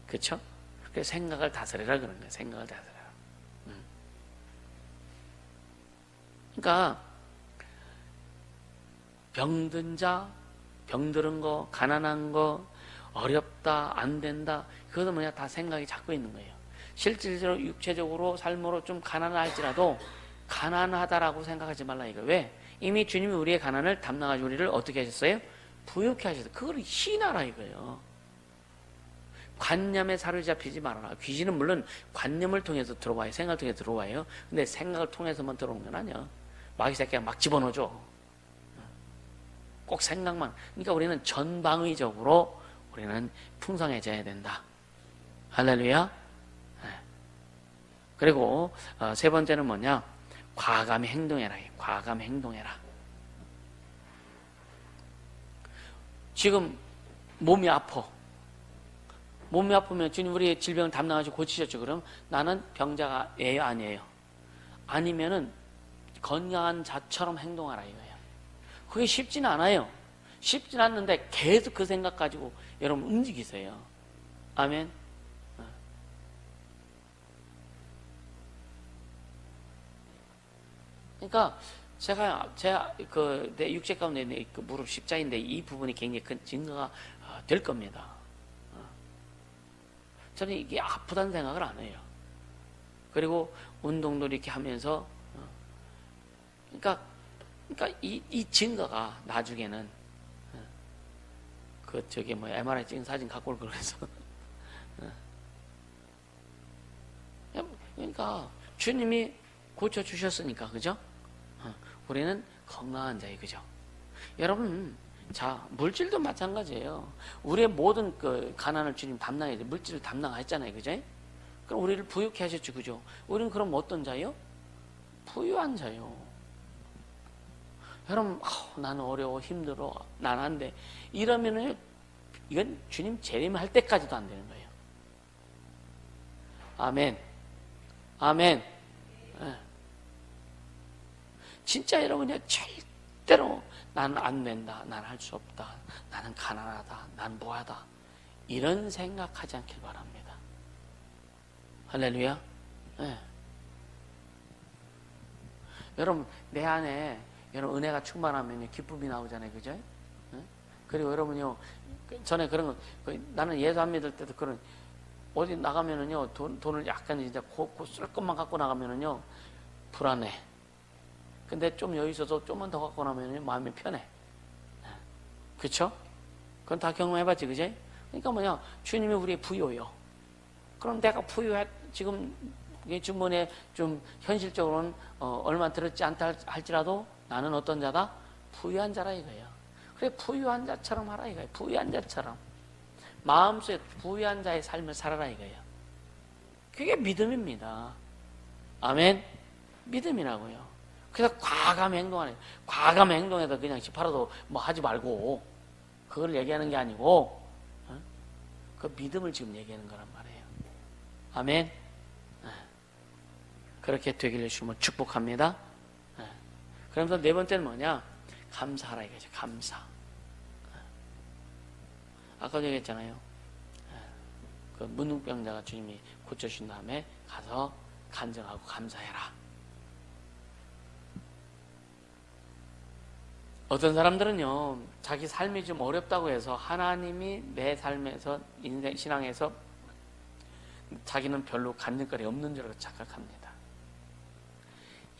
그렇죠? 그래서 생각을 다스려라 그런 거예요. 생각을 다스려라. 그러니까 병든 자, 병들은 거, 가난한 거, 어렵다, 안 된다, 그것은 뭐냐, 다 생각이 잡고 있는 거예요. 실질적으로 육체적으로 삶으로 좀 가난할지라도 가난하다라고 생각하지 말라 이거. 왜? 이미 주님이 우리의 가난을 담당하시고 우리를 어떻게 하셨어요? 부유케 하셨어요. 그걸 신하라 이거예요. 관념에 사로잡히지 말아라. 귀신은 물론 관념을 통해서 들어와요. 생각을 통해서 들어와요. 근데 생각을 통해서만 들어오는 건 아니야. 마귀 새끼가 막 집어넣어줘. 꼭 생각만. 그러니까 우리는 전방위적으로 우리는 풍성해져야 된다. 할렐루야. 그리고 세 번째는 뭐냐? 과감히 행동해라. 과감히 행동해라. 지금 몸이 아파. 몸이 아프면 주님 우리의 질병을 담당하시고 고치셨죠. 그럼 나는 병자가 예요, 아니에요? 아니면은 건강한 자처럼 행동하라 이거예요. 그게 쉽진 않아요. 쉽진 않는데 계속 그 생각 가지고 여러분 움직이세요. 아멘. 그러니까 제가 내 육체 가운데 내 그 무릎 십자인데 이 부분이 굉장히 큰 증거가 될 겁니다. 저는 이게 아프다는 생각을 안 해요. 그리고 운동도 이렇게 하면서 그러니까 이 증거가 나중에는 MRI 찍은 사진 갖고 올 걸 그래서 그러니까 주님이 고쳐 주셨으니까 그죠? 우리는 건강한 자예요, 그죠? 여러분, 자 물질도 마찬가지예요. 우리의 모든 그 가난을 주님 담당해야 돼. 물질을 담당했잖아요, 그죠? 그럼 우리를 부유케 하셨죠, 그죠? 우리는 그럼 어떤 자요? 부유한 자요. 여러분, 나는 어려워, 힘들어, 난 안 돼. 이러면은 이건 주님 재림할 때까지도 안 되는 거예요. 아멘. 아멘. 네. 진짜 여러분요, 절대로 나는 안 된다, 나는 할 수 없다, 나는 가난하다, 난 뭐하다, 이런 생각하지 않길 바랍니다. 할렐루야. 네. 여러분, 내 안에 여러분 은혜가 충만하면 기쁨이 나오잖아요, 그죠? 네? 그리고 여러분요, 전에 그런 거, 나는 예수 안 믿을 때도 그런, 어디 나가면은요, 돈을 약간 이제 쓸 것만 갖고 나가면은요, 불안해. 근데 좀 여유 있어서 좀만 더 갖고 나면 마음이 편해. 그쵸? 그건 다 경험해봤지, 그지? 그러니까 뭐냐, 주님이 우리의 부요요. 그럼 내가 지금 주머니에 좀 현실적으로는 얼마 들었지 않다 할지라도 나는 어떤 자다? 부유한 자라 이거예요. 그래, 부유한 자처럼 하라 이거예요. 부유한 자처럼. 마음속에 부유한 자의 삶을 살아라 이거예요. 그게 믿음입니다. 아멘? 믿음이라고요. 그래서 과감히 행동하네. 과감히 행동해서 그냥 시팔아도 뭐 하지 말고 그걸 얘기하는 게 아니고 그 믿음을 지금 얘기하는 거란 말이에요. 아멘. 그렇게 되기를 주면 축복합니다. 그러면서 네 번째는 뭐냐? 감사하라 이거죠. 감사. 아까 얘기했잖아요. 그 문둥병자가 주님이 고쳐주신 다음에 가서 간증하고 감사해라. 어떤 사람들은요, 자기 삶이 좀 어렵다고 해서 하나님이 내 삶에서, 인생 신앙에서 자기는 별로 간증거리 없는 줄 알고 착각합니다.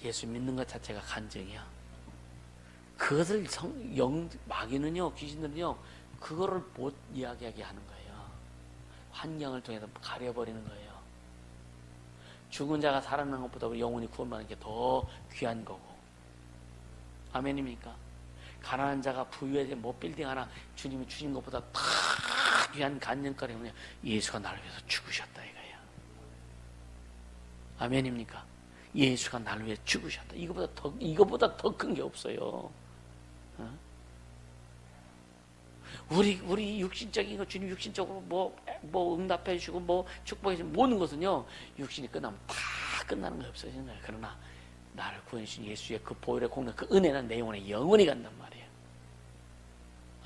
예수 믿는 것 자체가 간증이야. 그것을 마귀는요, 귀신들은요, 그거를 못 이야기하게 하는 거예요. 환경을 통해서 가려버리는 거예요. 죽은 자가 살아나는 것보다 우리 영혼이 구원받는 게 더 귀한 거고. 아멘입니까? 가난한 자가 부유해진 뭐 빌딩 하나 주님이 주신 것보다 더 귀한 간증거리 뭐냐? 예수가 나를 위해서 죽으셨다 이거예요. 아멘입니까? 예수가 나를 위해 죽으셨다. 이거보다 더 큰 게 없어요. 우리 육신적인 거 주님 육신적으로 뭐 응답해 주시고 뭐 축복해 주시고 모든 것은요, 육신이 끝나면 다 끝나는 거 없어지는 거예요. 그러나 나를 구원해 주신 예수의 그 보혈의 공로, 그 은혜는 내 영혼에 영원히 간단 말이에요.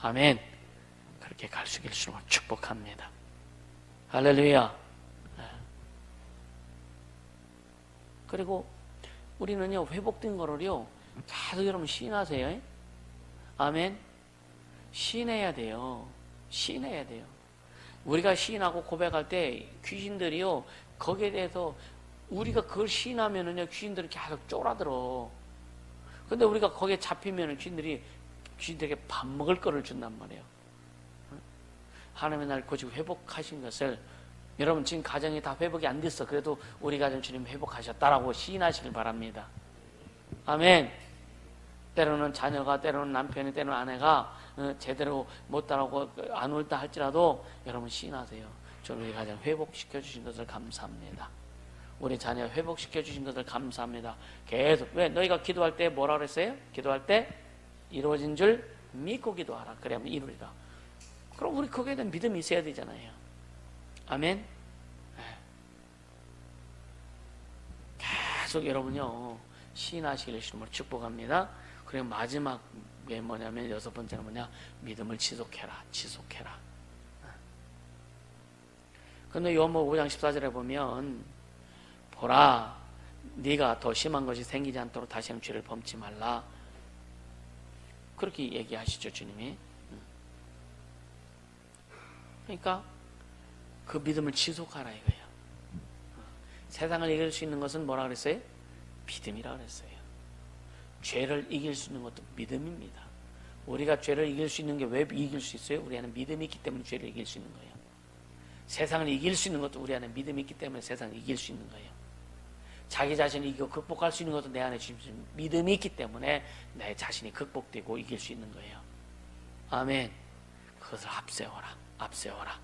아멘. 그렇게 갈 수 있길 주님을 축복합니다. 할렐루야. 그리고 우리는요, 회복된 거를요, 계속 여러분 시인하세요. 아멘. 시인해야 돼요. 시인해야 돼요. 우리가 시인하고 고백할 때 귀신들이요, 거기에 대해서 우리가 그걸 시인하면은요, 귀신들이 계속 쫄아들어. 근데 우리가 거기에 잡히면은 귀신들에게 밥 먹을 거를 준단 말이에요. 하나님의 날 고치고 회복하신 것을, 여러분 지금 가정이 다 회복이 안 됐어. 그래도 우리 가정 주님 회복하셨다라고 시인하시길 바랍니다. 아멘. 때로는 자녀가, 때로는 남편이, 때로는 아내가 제대로 못 따라오고 안 옳다 할지라도 여러분 시인하세요. 저는 우리 가정 회복시켜 주신 것을 감사합니다. 우리 자녀 회복시켜 주신 것을 감사합니다. 계속. 왜? 너희가 기도할 때 뭐라 그랬어요? 기도할 때 이루어진 줄 믿고 기도하라. 그래야만 이루리라. 그럼 우리 거기에 대한 믿음이 있어야 되잖아요. 아멘. 계속 여러분요, 시인하시길 주님으로 축복합니다. 그리고 마지막에 뭐냐면, 6번째는 뭐냐? 믿음을 지속해라. 근데 요한복음 5장 14절에 보면, 보라, 네가 더 심한 것이 생기지 않도록 다시는 죄를 범치 말라. 그렇게 얘기하시죠, 주님이. 그러니까 그 믿음을 지속하라 이거예요. 세상을 이길 수 있는 것은 뭐라 그랬어요? 믿음이라 그랬어요. 죄를 이길 수 있는 것도 믿음입니다. 우리가 죄를 이길 수 있는 게 왜 이길 수 있어요? 우리 안에 믿음이 있기 때문에 죄를 이길 수 있는 거예요. 세상을 이길 수 있는 것도 우리 안에 믿음이 있기 때문에 세상을 이길 수 있는 거예요. 자기 자신이 이거 극복할 수 있는 것도 내 안에 믿음이 있기 때문에 내 자신이 극복되고 이길 수 있는 거예요. 아멘. 그것을 앞세워라.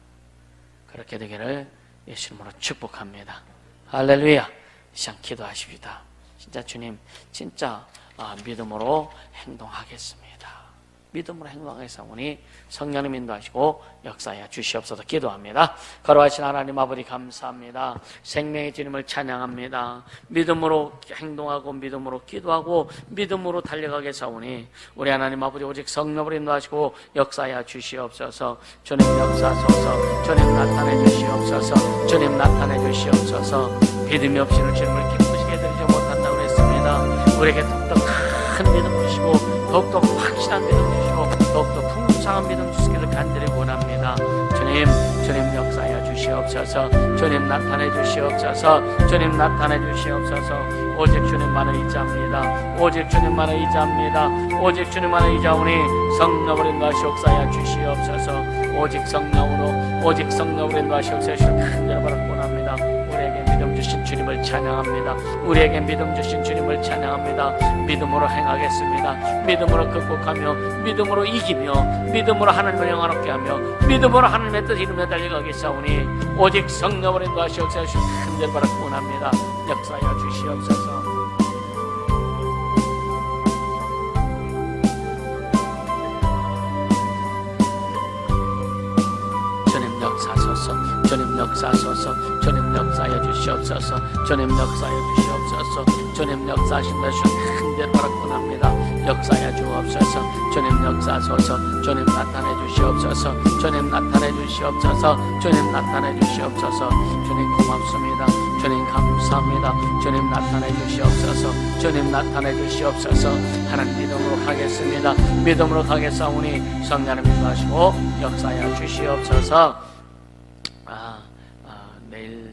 그렇게 되기를 예수님으로 축복합니다. 할렐루야. 이 시간 기도하십시다. 진짜 주님, 진짜 믿음으로 행동하겠습니다. 믿음으로 행동하겠사오니 성령님 인도하시고 역사하여 주시옵소서. 기도합니다. 거룩하신 하나님 아버지 감사합니다. 생명의 주님을 찬양합니다. 믿음으로 행동하고 믿음으로 기도하고 믿음으로 달려가겠사오니 우리 하나님 아버지 오직 성령을 인도하시고 역사하여 주시옵소서. 주님 역사하소서. 주님 나타내 주시옵소서. 주님 나타내 주시옵소서. 믿음이 없이는 주님을 기쁘시게 드리지 못한다고 했습니다. 우리에게 더욱더 큰 믿음 주시고 더욱더 확실한 믿음 주시고 더욱더 풍성한 믿음 주시기를 간절히 원합니다. 주님 역사하여 주시옵소서. 주님 나타내 주시옵소서. 주님 나타내 주시옵소서. 오직 주님만을 의지합니다. 오직 주님만을 의지합니다. 오직 주님만을 의지하오니 성령으로 인도하시 역사하여 주시옵소서. 오직 성령으로 인도하시옵소서. 간절히 원합니다. 우리에게 믿음 주신 주님을 찬양합니다. 우리에게 믿음 주신 주님을 찬양합니다. 믿음으로 행하겠습니다. 믿음으로 극복하며 믿음으로 이기며 믿음으로 하나님을 영화롭게 하며 믿음으로 하나님의 뜻 이루며 달려가겠사오니 오직 성령으로 인도하시옵소서. 간절히 원합니다. 역사하여 주시옵소서. 주님 역사하소서. 주님 역사하소서. 주님 역사하여 주시옵소서. 주님 역사하여 주시옵소서. 주님 역사하신 것을 한대로 바라고납니다. 역사하여 주옵소서. 주님 역사하소서. 주님 나타내 주시옵소서. 주님 나타내 주시옵소서. 주님 나타내 주시옵소서. 주님 고맙습니다. 주님 감사합니다. 주님 나타내 주시옵소서. 주님 나타내 주시옵소서. 하나님 믿음으로 가겠습니다. 믿음으로 가겠사오니 성령님 인도하시고 역사하여 주시옵소서. 내일